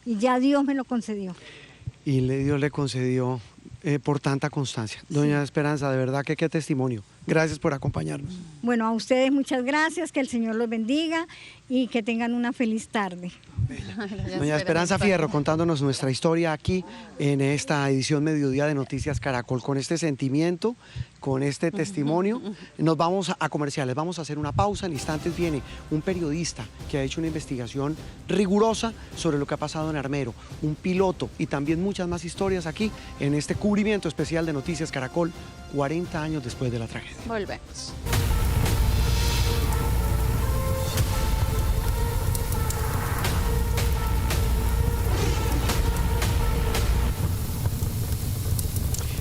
Y ya Dios me lo concedió. Y Dios le concedió por tanta constancia. Doña Esperanza, de verdad que qué testimonio. Gracias por acompañarnos. Bueno, a ustedes muchas gracias, que el Señor los bendiga y que tengan una feliz tarde. Doña Esperanza Fierro contándonos nuestra historia aquí en esta edición Mediodía de Noticias Caracol, con este sentimiento, con este testimonio. Nos vamos a comerciales, vamos a hacer una pausa. En instantes viene un periodista que ha hecho una investigación rigurosa sobre lo que ha pasado en Armero, un piloto y también muchas más historias aquí en este cubrimiento especial de Noticias Caracol, 40 años después de la tragedia. Volvemos.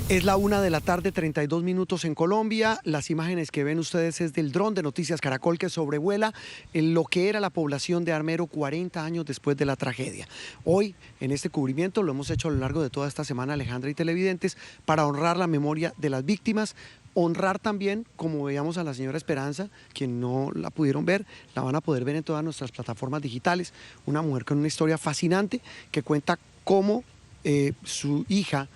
Es la 1:32 p.m. en Colombia. Las imágenes que ven ustedes es del dron de Noticias Caracol que sobrevuela en lo que era la población de Armero 40 años después de la tragedia. Hoy, en este cubrimiento, lo hemos hecho a lo largo de toda esta semana, Alejandra y televidentes, para honrar la memoria de las víctimas, honrar también, como veíamos a la señora Esperanza, quien no la pudieron ver, la van a poder ver en todas nuestras plataformas digitales, una mujer con una historia fascinante que cuenta cómo su hija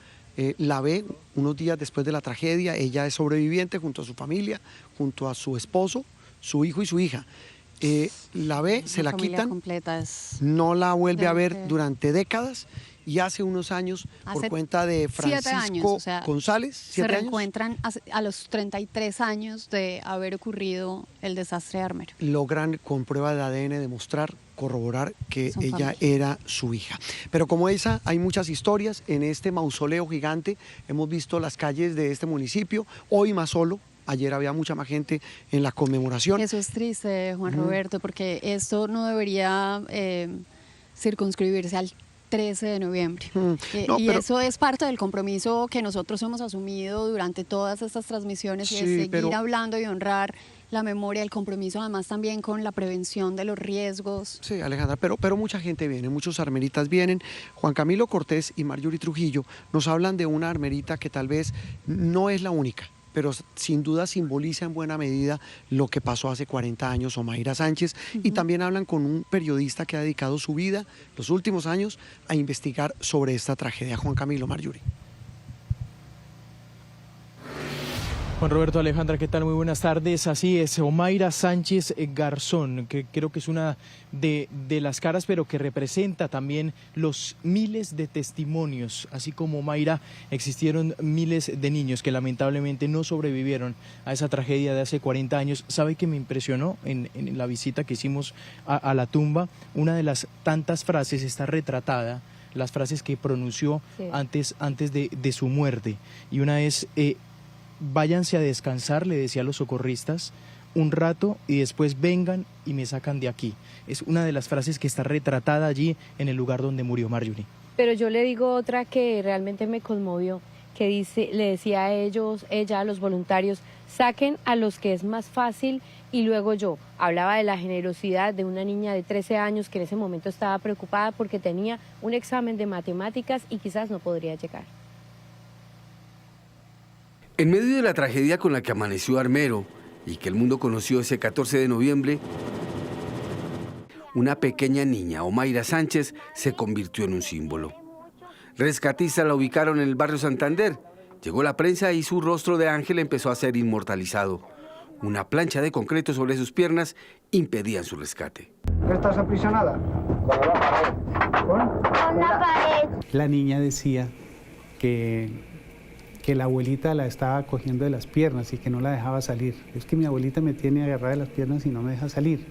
la ve unos días después de la tragedia. Ella es sobreviviente junto a su familia, junto a su esposo, su hijo y su hija. La ve, se la quitan, no la vuelve a ver durante décadas, y hace unos años, por cuenta de Francisco González, se reencuentran a los 33 años de haber ocurrido el desastre de Armero. Logran con prueba de ADN demostrar, corroborar que ella era su hija. Pero como esa, hay muchas historias en este mausoleo gigante. Hemos visto las calles de este municipio, hoy más solo. Ayer había mucha más gente en la conmemoración. Eso es triste, Juan Roberto, porque esto no debería circunscribirse al 13 de noviembre. Eso es parte del compromiso que nosotros hemos asumido durante todas estas transmisiones, y de seguir hablando y honrar la memoria, el compromiso además también con la prevención de los riesgos. Sí, Alejandra, pero mucha gente viene, muchos armeritas vienen. Juan Camilo Cortés y Marjorie Trujillo nos hablan de una armerita que tal vez no es la única, pero sin duda simboliza en buena medida lo que pasó hace 40 años, Omaira Sánchez, y también hablan con un periodista que ha dedicado su vida, los últimos años, a investigar sobre esta tragedia. Juan Camilo, Marjorie. Juan Roberto, Alejandra, ¿qué tal? Muy buenas tardes. Así es, Omaira Sánchez Garzón, que creo que es una de las caras, pero que representa también los miles de testimonios. Así como Omaira, existieron miles de niños que lamentablemente no sobrevivieron a esa tragedia de hace 40 años. ¿Sabe qué me impresionó en la visita que hicimos a la tumba? Una de las tantas frases está retratada, las frases que pronunció antes de su muerte. Y una es... váyanse a descansar, le decía a los socorristas, un rato y después vengan y me sacan de aquí. Es una de las frases que está retratada allí en el lugar donde murió Marjorie. Pero yo le digo otra que realmente me conmovió, que le decía a ella, a los voluntarios, saquen a los que es más fácil, y luego yo hablaba de la generosidad de una niña de 13 años que en ese momento estaba preocupada porque tenía un examen de matemáticas y quizás no podría llegar. En medio de la tragedia con la que amaneció Armero y que el mundo conoció ese 14 de noviembre, una pequeña niña, Omaira Sánchez, se convirtió en un símbolo. Rescatistas la ubicaron en el barrio Santander. Llegó la prensa y su rostro de ángel empezó a ser inmortalizado. Una plancha de concreto sobre sus piernas impedía su rescate. ¿Estás aprisionada? Con la pared. Con la pared. La niña decía que la abuelita la estaba cogiendo de las piernas y que no la dejaba salir. Es que mi abuelita me tiene agarrada de las piernas y no me deja salir.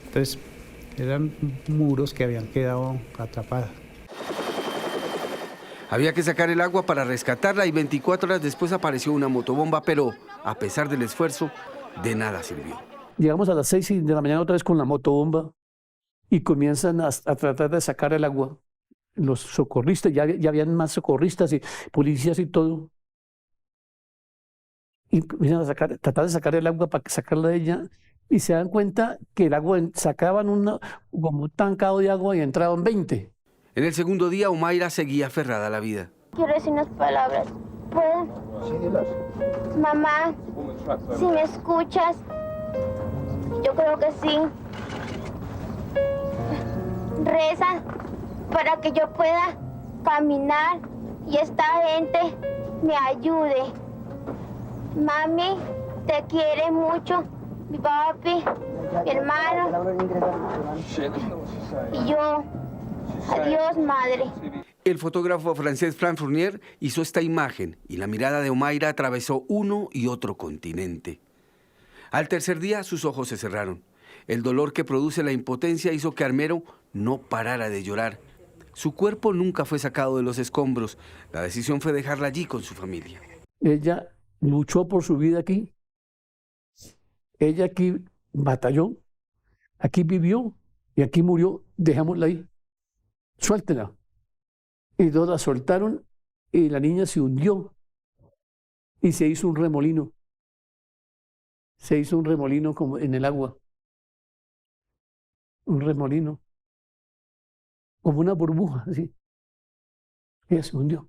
Entonces, eran muros que habían quedado atrapadas. Había que sacar el agua para rescatarla y 24 horas después apareció una motobomba, pero a pesar del esfuerzo, de nada sirvió. Llegamos a las 6 de la mañana otra vez con la motobomba y comienzan a tratar de sacar el agua. Los socorristas, ya habían más socorristas y policías y todo. Y comienzan a tratar de sacar el agua para sacarla de ella, y se dan cuenta que el agua, sacaban como un tancado de agua y entraban 20. En el segundo día, Omaira seguía aferrada a la vida. Quiero decir unas palabras. ¿Puedo? Sí, dilas. Mamá, si me escuchas, yo creo que sí. Reza para que yo pueda caminar y esta gente me ayude. Mami, te quiere mucho mi papi, mi hermano y yo. Adiós, madre. El fotógrafo francés Franck Fournier hizo esta imagen y la mirada de Omaira atravesó uno y otro continente. Al tercer día sus ojos se cerraron. El dolor que produce la impotencia hizo que Armero no parara de llorar. Su cuerpo nunca fue sacado de los escombros. La decisión fue dejarla allí con su familia. Ella luchó por su vida aquí. Ella aquí batalló, aquí vivió y aquí murió. Dejémosla ahí. Suéltela. Y dos la soltaron y la niña se hundió y se hizo un remolino. Se hizo un remolino como en el agua. Un remolino. Como una burbuja, así. Ella se hundió.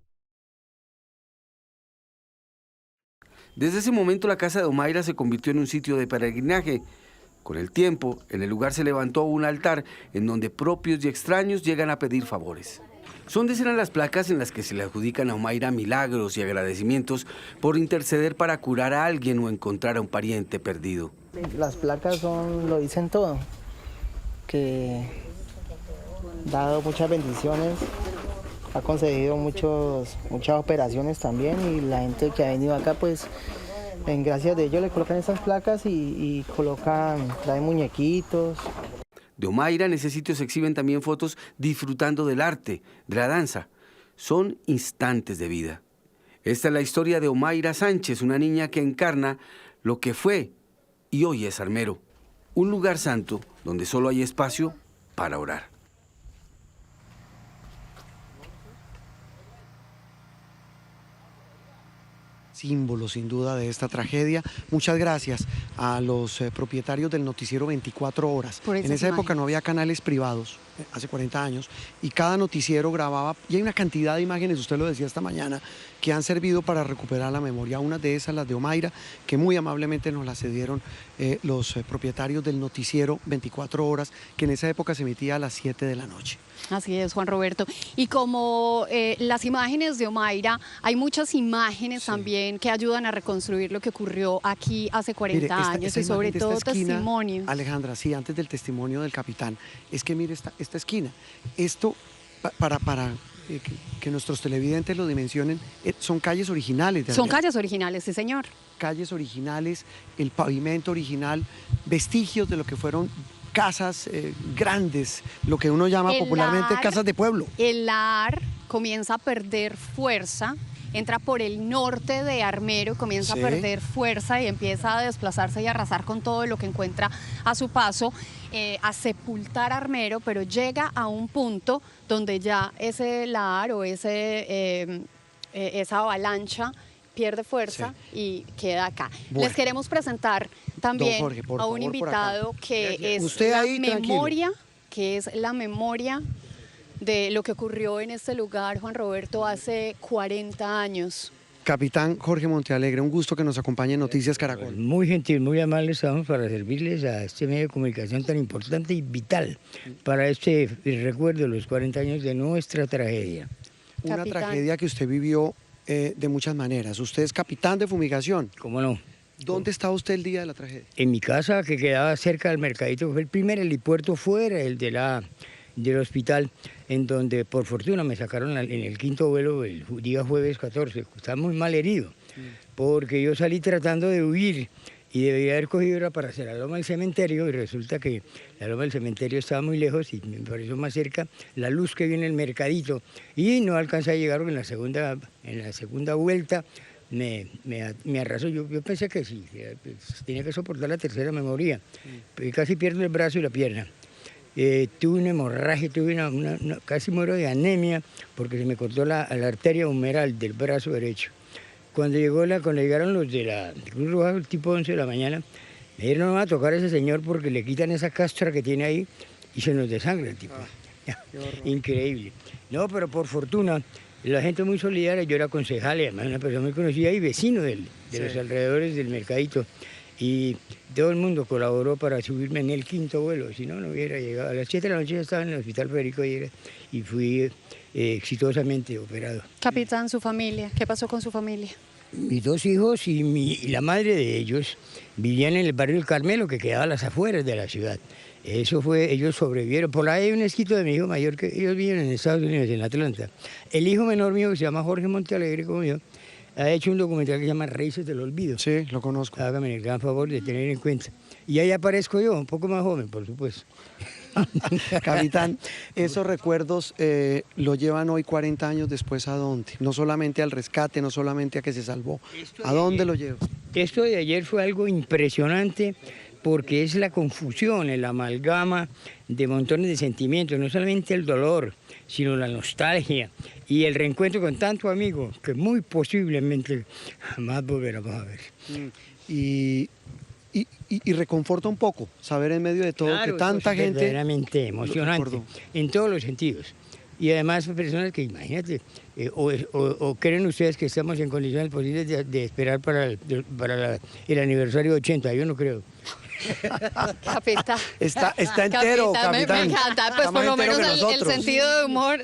Desde ese momento la casa de Omaira se convirtió en un sitio de peregrinaje. Con el tiempo, en el lugar se levantó un altar en donde propios y extraños llegan a pedir favores. Son decenas las placas en las que se le adjudican a Omaira milagros y agradecimientos por interceder para curar a alguien o encontrar a un pariente perdido. Las placas lo dicen todo, que ha dado muchas bendiciones, ha concedido muchas operaciones también, y la gente que ha venido acá, pues en gracias de ellos le colocan esas placas y traen muñequitos. De Omaira en ese sitio se exhiben también fotos disfrutando del arte, de la danza. Son instantes de vida. Esta es la historia de Omaira Sánchez, una niña que encarna lo que fue y hoy es Armero. Un lugar santo donde solo hay espacio para orar. Símbolo sin duda de esta tragedia. Muchas gracias a los propietarios del noticiero 24 horas. En esa época no había canales privados, hace 40 años, y cada noticiero grababa, y hay una cantidad de imágenes, usted lo decía esta mañana, que han servido para recuperar la memoria. Una de esas, las de Omaira, que muy amablemente nos las cedieron los propietarios del noticiero 24 horas, que en esa época se emitía a las 7 de la noche. Así es, Juan Roberto. Y como las imágenes de Omaira, hay muchas imágenes también que ayudan a reconstruir lo que ocurrió aquí hace 40 años y sobre todo esquina, testimonios. Alejandra, sí, antes del testimonio del capitán, es que mire esta esquina. Esto, para que nuestros televidentes lo dimensionen, son calles originales. Son calles originales, sí, señor. Calles originales, el pavimento original, vestigios de lo que fueron casas grandes, lo que uno llama popularmente casas de pueblo. El lahar comienza a perder fuerza, entra por el norte de Armero, comienza a perder fuerza y empieza a desplazarse y a arrasar con todo lo que encuentra a su paso, a sepultar Armero, pero llega a un punto donde ya ese lahar o esa avalancha pierde fuerza y queda acá. Bueno. Les queremos presentar también Jorge, a un invitado que es la memoria de lo que ocurrió en este lugar, Juan Roberto, hace 40 años. Capitán Jorge Montealegre, un gusto que nos acompañe en Noticias Caracol. Muy gentil, muy amable, estamos para servirles a este medio de comunicación tan importante y vital para este recuerdo de los 40 años de nuestra tragedia. Una tragedia que usted vivió de muchas maneras. Usted es capitán de fumigación. ¿Cómo no? ¿Dónde estaba usted el día de la tragedia? En mi casa, que quedaba cerca del mercadito, que fue el primer helipuerto fuera, el del hospital, en donde por fortuna me sacaron en el quinto vuelo el día jueves 14. Estaba muy mal herido, porque yo salí tratando de huir y debía haber cogido era para hacer la loma del cementerio, y resulta que la loma del cementerio estaba muy lejos y me pareció más cerca la luz que viene en el mercadito, y no alcancé a llegar porque en la segunda vuelta me arrasó. Yo pensé que sí, tenía que soportar la tercera memoria, casi pierdo el brazo y la pierna. Tuve una hemorragia, casi muero de anemia porque se me cortó la arteria humeral del brazo derecho. Cuando llegaron los de la Cruz Roja, tipo 11 de la mañana, me dijeron: no va a tocar a ese señor porque le quitan esa castra que tiene ahí y se nos desangra el tipo. Increíble. No, pero por fortuna, la gente muy solidaria, yo era concejal y además una persona muy conocida y vecino de los alrededores del mercadito. Y todo el mundo colaboró para subirme en el quinto vuelo, si no, no hubiera llegado. A las 7 de la noche ya estaba en el Hospital Federico Lleras y fui exitosamente operado. Capitán, su familia, ¿qué pasó con su familia? mis 2 hijos y la madre de ellos vivían en el barrio del Carmelo, que quedaba a las afueras de la ciudad. Eso fue, ellos sobrevivieron. Por ahí hay un escrito de mi hijo mayor, que ellos viven en Estados Unidos, en Atlanta. El hijo menor mío, que se llama Jorge Montealegre, como yo, ha hecho un documental que se llama Raíces del Olvido. Sí, lo conozco. Hágame el gran favor de tener en cuenta. Y ahí aparezco yo, un poco más joven, por supuesto. Capitán, esos recuerdos lo llevan hoy 40 años después, ¿a dónde? No solamente al rescate, no solamente a que se salvó. ¿A dónde lo lleva? Esto de ayer fue algo impresionante porque es la confusión, el amalgama de montones de sentimientos, no solamente el dolor, sino la nostalgia y el reencuentro con tanto amigo que muy posiblemente jamás volveremos a ver. Y reconforta un poco saber en medio de todo, claro, que tanta gente... verdaderamente emocionante, en todos los sentidos. Y además personas que, imagínate, o creen ustedes que estamos en condiciones posibles de esperar para el aniversario 80, yo no creo. Capitán. Está entero, capitán. Me encanta, pues por lo menos el sentido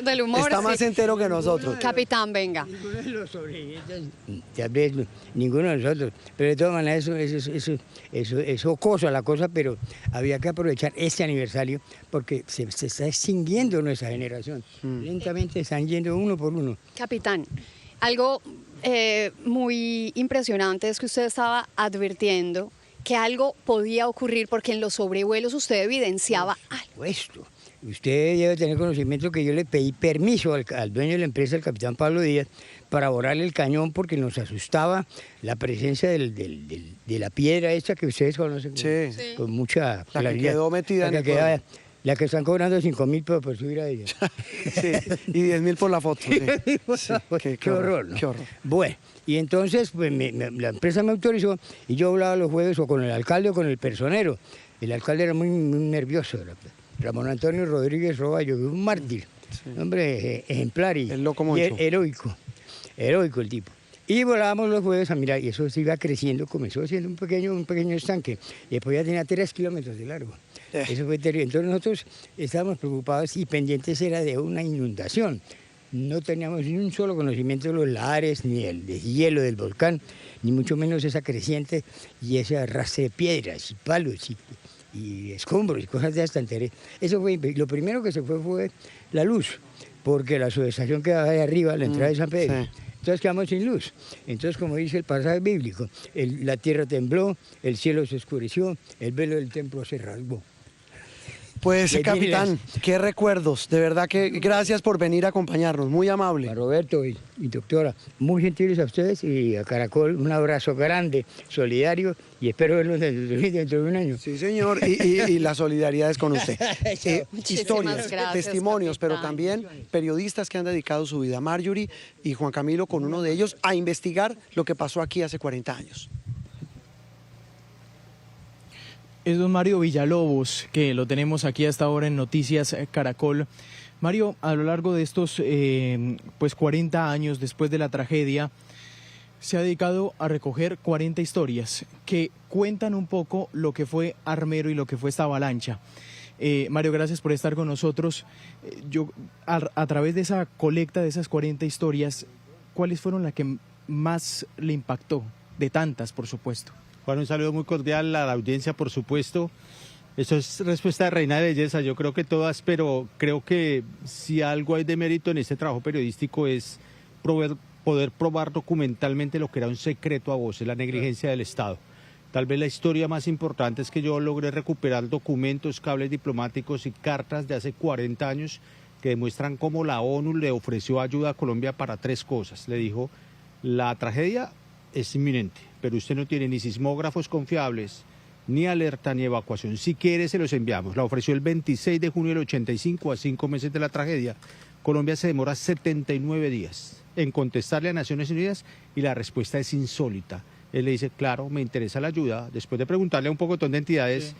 del humor. Está más entero que nosotros. Capitán, venga. Ninguno de los sobrevivientes, tal vez ninguno de nosotros, pero de todas maneras es jocosa la cosa, pero había que aprovechar este aniversario porque se está extinguiendo nuestra generación. Lentamente están yendo uno por uno. Capitán, algo muy impresionante es que usted estaba advirtiendo que algo podía ocurrir porque en los sobrevuelos usted evidenciaba algo. Esto. Usted debe tener conocimiento que yo le pedí permiso al dueño de la empresa, el capitán Pablo Díaz, para borrarle el cañón porque nos asustaba la presencia de la piedra esta que ustedes conocen con mucha claridad. La que quedó metida la que están cobrando 5.000 pesos por subir a ella. Sí, y 10.000 por la foto. Sí. Qué horror, ¿no? Qué horror. Bueno, y entonces pues, la empresa me autorizó y yo hablaba los jueves o con el alcalde o con el personero. El alcalde era muy nervioso, Ramón Antonio Rodríguez Roballo, un mártir, hombre ejemplar y heroico el tipo. Y volábamos los jueves a mirar, y eso se iba creciendo, comenzó siendo un pequeño estanque, y después ya tenía 3 kilómetros de largo. Eso fue terrible. Entonces nosotros estábamos preocupados y pendientes era de una inundación. No teníamos ni un solo conocimiento de los lares, ni el deshielo del volcán, ni mucho menos esa creciente y ese arrastre de piedras y palos y escombros y cosas de hasta interés. Eso fue, lo primero que se fue la luz, porque la subestación quedaba ahí arriba, la entrada de San Pedro. Sí. Entonces quedamos sin luz. Entonces, como dice el pasaje bíblico, la tierra tembló, el cielo se oscureció, el velo del templo se rasgó. Pues, capitán, qué recuerdos. De verdad que gracias por venir a acompañarnos. Muy amable. A Roberto y doctora, muy gentiles a ustedes y a Caracol, un abrazo grande, solidario, y espero verlos dentro de un año. Sí, señor, y la solidaridad es con usted. Historias, gracias, testimonios, capitán. Pero también periodistas que han dedicado su vida, Marjorie y Juan Camilo, con uno de ellos, a investigar lo que pasó aquí hace 40 años. Es don Mario Villalobos, que lo tenemos aquí hasta ahora en Noticias Caracol. Mario, a lo largo de estos 40 años después de la tragedia, se ha dedicado a recoger 40 historias que cuentan un poco lo que fue Armero y lo que fue esta avalancha. Mario, gracias por estar con nosotros. A través de esa colecta de esas 40 historias, ¿cuáles fueron las que más le impactó? De tantas, por supuesto. Juan, un saludo muy cordial a la audiencia, por supuesto. Eso es respuesta de reina de belleza, yo creo que todas, pero creo que si algo hay de mérito en este trabajo periodístico es poder probar documentalmente lo que era un secreto a voces, la negligencia del Estado. Tal vez la historia más importante es que yo logré recuperar documentos, cables diplomáticos y cartas de hace 40 años que demuestran cómo la ONU le ofreció ayuda a Colombia para 3 cosas. Le dijo, la tragedia es inminente, pero usted no tiene ni sismógrafos confiables, ni alerta, ni evacuación. Si quiere, se los enviamos. La ofreció el 26 de junio del 85, a 5 meses de la tragedia. Colombia se demora 79 días en contestarle a Naciones Unidas y la respuesta es insólita. Él le dice, claro, me interesa la ayuda. Después de preguntarle a un poco de entidades,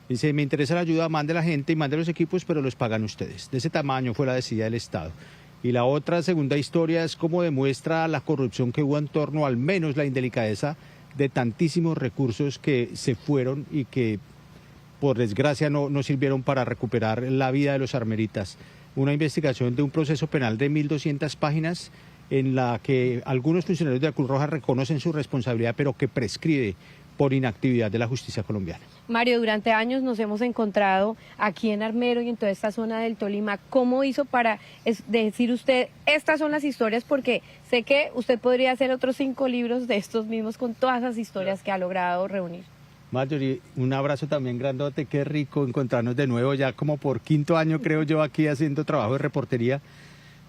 dice, me interesa la ayuda, mande la gente y mande los equipos, pero los pagan ustedes. De ese tamaño fue la decisión del Estado. Y la otra segunda historia es cómo demuestra la corrupción que hubo en torno, al menos la indelicadeza de tantísimos recursos que se fueron y que por desgracia no sirvieron para recuperar la vida de los armeritas. Una investigación de un proceso penal de 1.200 páginas en la que algunos funcionarios de la Cruz Roja reconocen su responsabilidad, pero que prescribe por inactividad de la justicia colombiana. Mario, durante años nos hemos encontrado aquí en Armero y en toda esta zona del Tolima. ¿Cómo hizo para decir usted, estas son las historias? Porque sé que usted podría hacer otros 5 libros de estos mismos con todas esas historias que ha logrado reunir. Marjorie, un abrazo también grandote, qué rico encontrarnos de nuevo, ya como por 5º año creo yo aquí haciendo trabajo de reportería.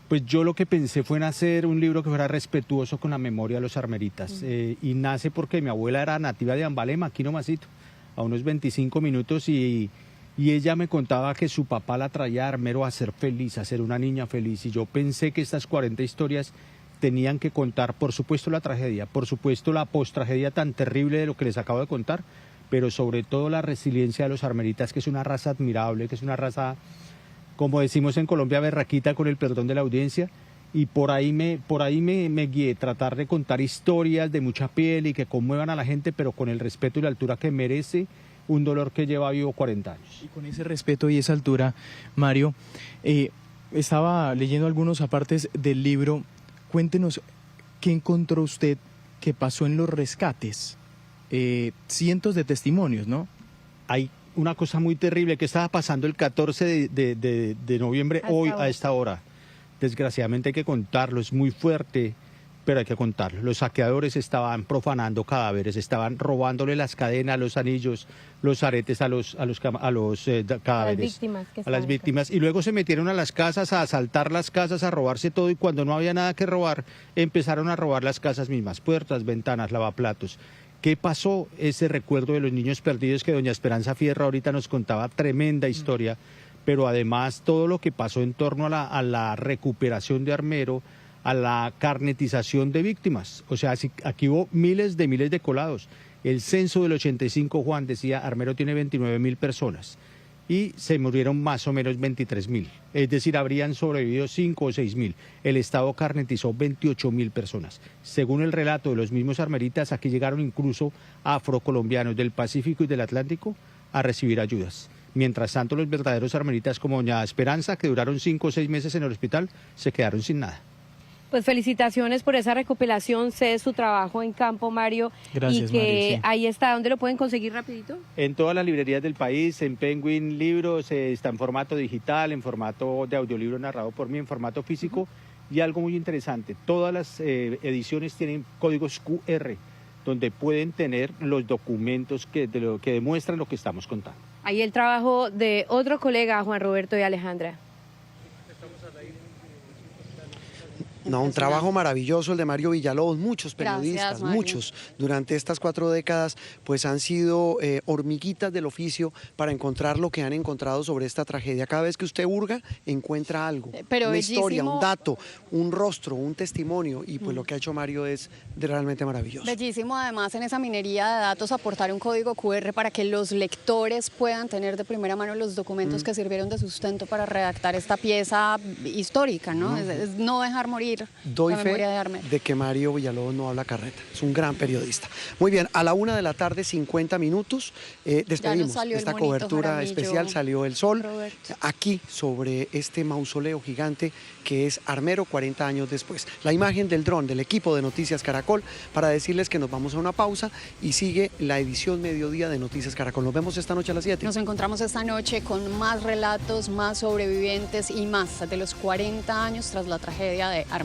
Pues yo lo que pensé fue en hacer un libro que fuera respetuoso con la memoria de los armeritas, y nace porque mi abuela era nativa de Ambalema, aquí nomasito, a unos 25 minutos, y ella me contaba que su papá la traía a Armero a ser feliz, a ser una niña feliz, y yo pensé que estas 40 historias tenían que contar, por supuesto, la tragedia, por supuesto, la postragedia tan terrible de lo que les acabo de contar, pero sobre todo la resiliencia de los armeritas, que es una raza admirable, que es una raza, como decimos en Colombia, berraquita, con el perdón de la audiencia, y por ahí me guié, tratar de contar historias de mucha piel y que conmuevan a la gente, pero con el respeto y la altura que merece un dolor que lleva vivo 40 años. Y con ese respeto y esa altura, Mario, estaba leyendo algunos apartes del libro. Cuéntenos, ¿qué encontró usted que pasó en los rescates? Cientos de testimonios, ¿no? Hay una cosa muy terrible que estaba pasando el 14 de noviembre, hoy a esta hora. Desgraciadamente hay que contarlo, es muy fuerte, pero hay que contarlo. Los saqueadores estaban profanando cadáveres, estaban robándole las cadenas, los anillos, los aretes a los cadáveres, a las víctimas, y luego se metieron a las casas, a asaltar las casas, a robarse todo, y cuando no había nada que robar, empezaron a robar las casas mismas, puertas, ventanas, lavaplatos. ¿Qué pasó? Ese recuerdo de los niños perdidos que doña Esperanza Fierro ahorita nos contaba, tremenda historia, pero además todo lo que pasó en torno a la recuperación de Armero, a la carnetización de víctimas. O sea, aquí hubo miles de colados. El censo del 85, Juan, decía, Armero tiene 29.000 personas y se murieron más o menos 23.000. Es decir, habrían sobrevivido 5 o 6.000. El Estado carnetizó 28.000 personas. Según el relato de los mismos armeritas, aquí llegaron incluso afrocolombianos del Pacífico y del Atlántico a recibir ayudas. Mientras tanto, los verdaderos armeritas como doña Esperanza, que duraron 5 o 6 meses en el hospital, se quedaron sin nada. Pues felicitaciones por esa recopilación, sé su trabajo en campo, Mario. Gracias, y que Mario, sí. Ahí está, ¿dónde lo pueden conseguir rapidito? En todas las librerías del país, en Penguin Libros, está en formato digital, en formato de audiolibro narrado por mí, en formato físico, y algo muy interesante, todas las ediciones tienen códigos QR, donde pueden tener los documentos que demuestran lo que estamos contando. Ahí el trabajo de otro colega, Juan Roberto y Alejandra. No, un trabajo maravilloso el de Mario Villalobos, muchos periodistas, Gracias, muchos, durante estas 4 décadas, pues han sido hormiguitas del oficio para encontrar lo que han encontrado sobre esta tragedia. Cada vez que usted hurga, encuentra algo, pero una bellísimo. historia, un dato, un rostro, un testimonio, y pues lo que ha hecho Mario es realmente maravilloso. Bellísimo, además, en esa minería de datos aportar un código QR para que los lectores puedan tener de primera mano los documentos que sirvieron de sustento para redactar esta pieza histórica, ¿no? Es no dejar morir Doy la fe memoria de Armero. de que Mario Villalobos no habla carreta, es un gran periodista. Muy bien, a la 1 de la tarde, 50 minutos, despedimos esta cobertura Jaramillo, especial, salió el sol, Roberto. aquí sobre este mausoleo gigante que es Armero 40 años después. La imagen del dron del equipo de Noticias Caracol para decirles que nos vamos a una pausa y sigue la edición mediodía de Noticias Caracol. Nos vemos esta noche a las 7. Nos encontramos esta noche con más relatos, más sobrevivientes y más de los 40 años tras la tragedia de Armero.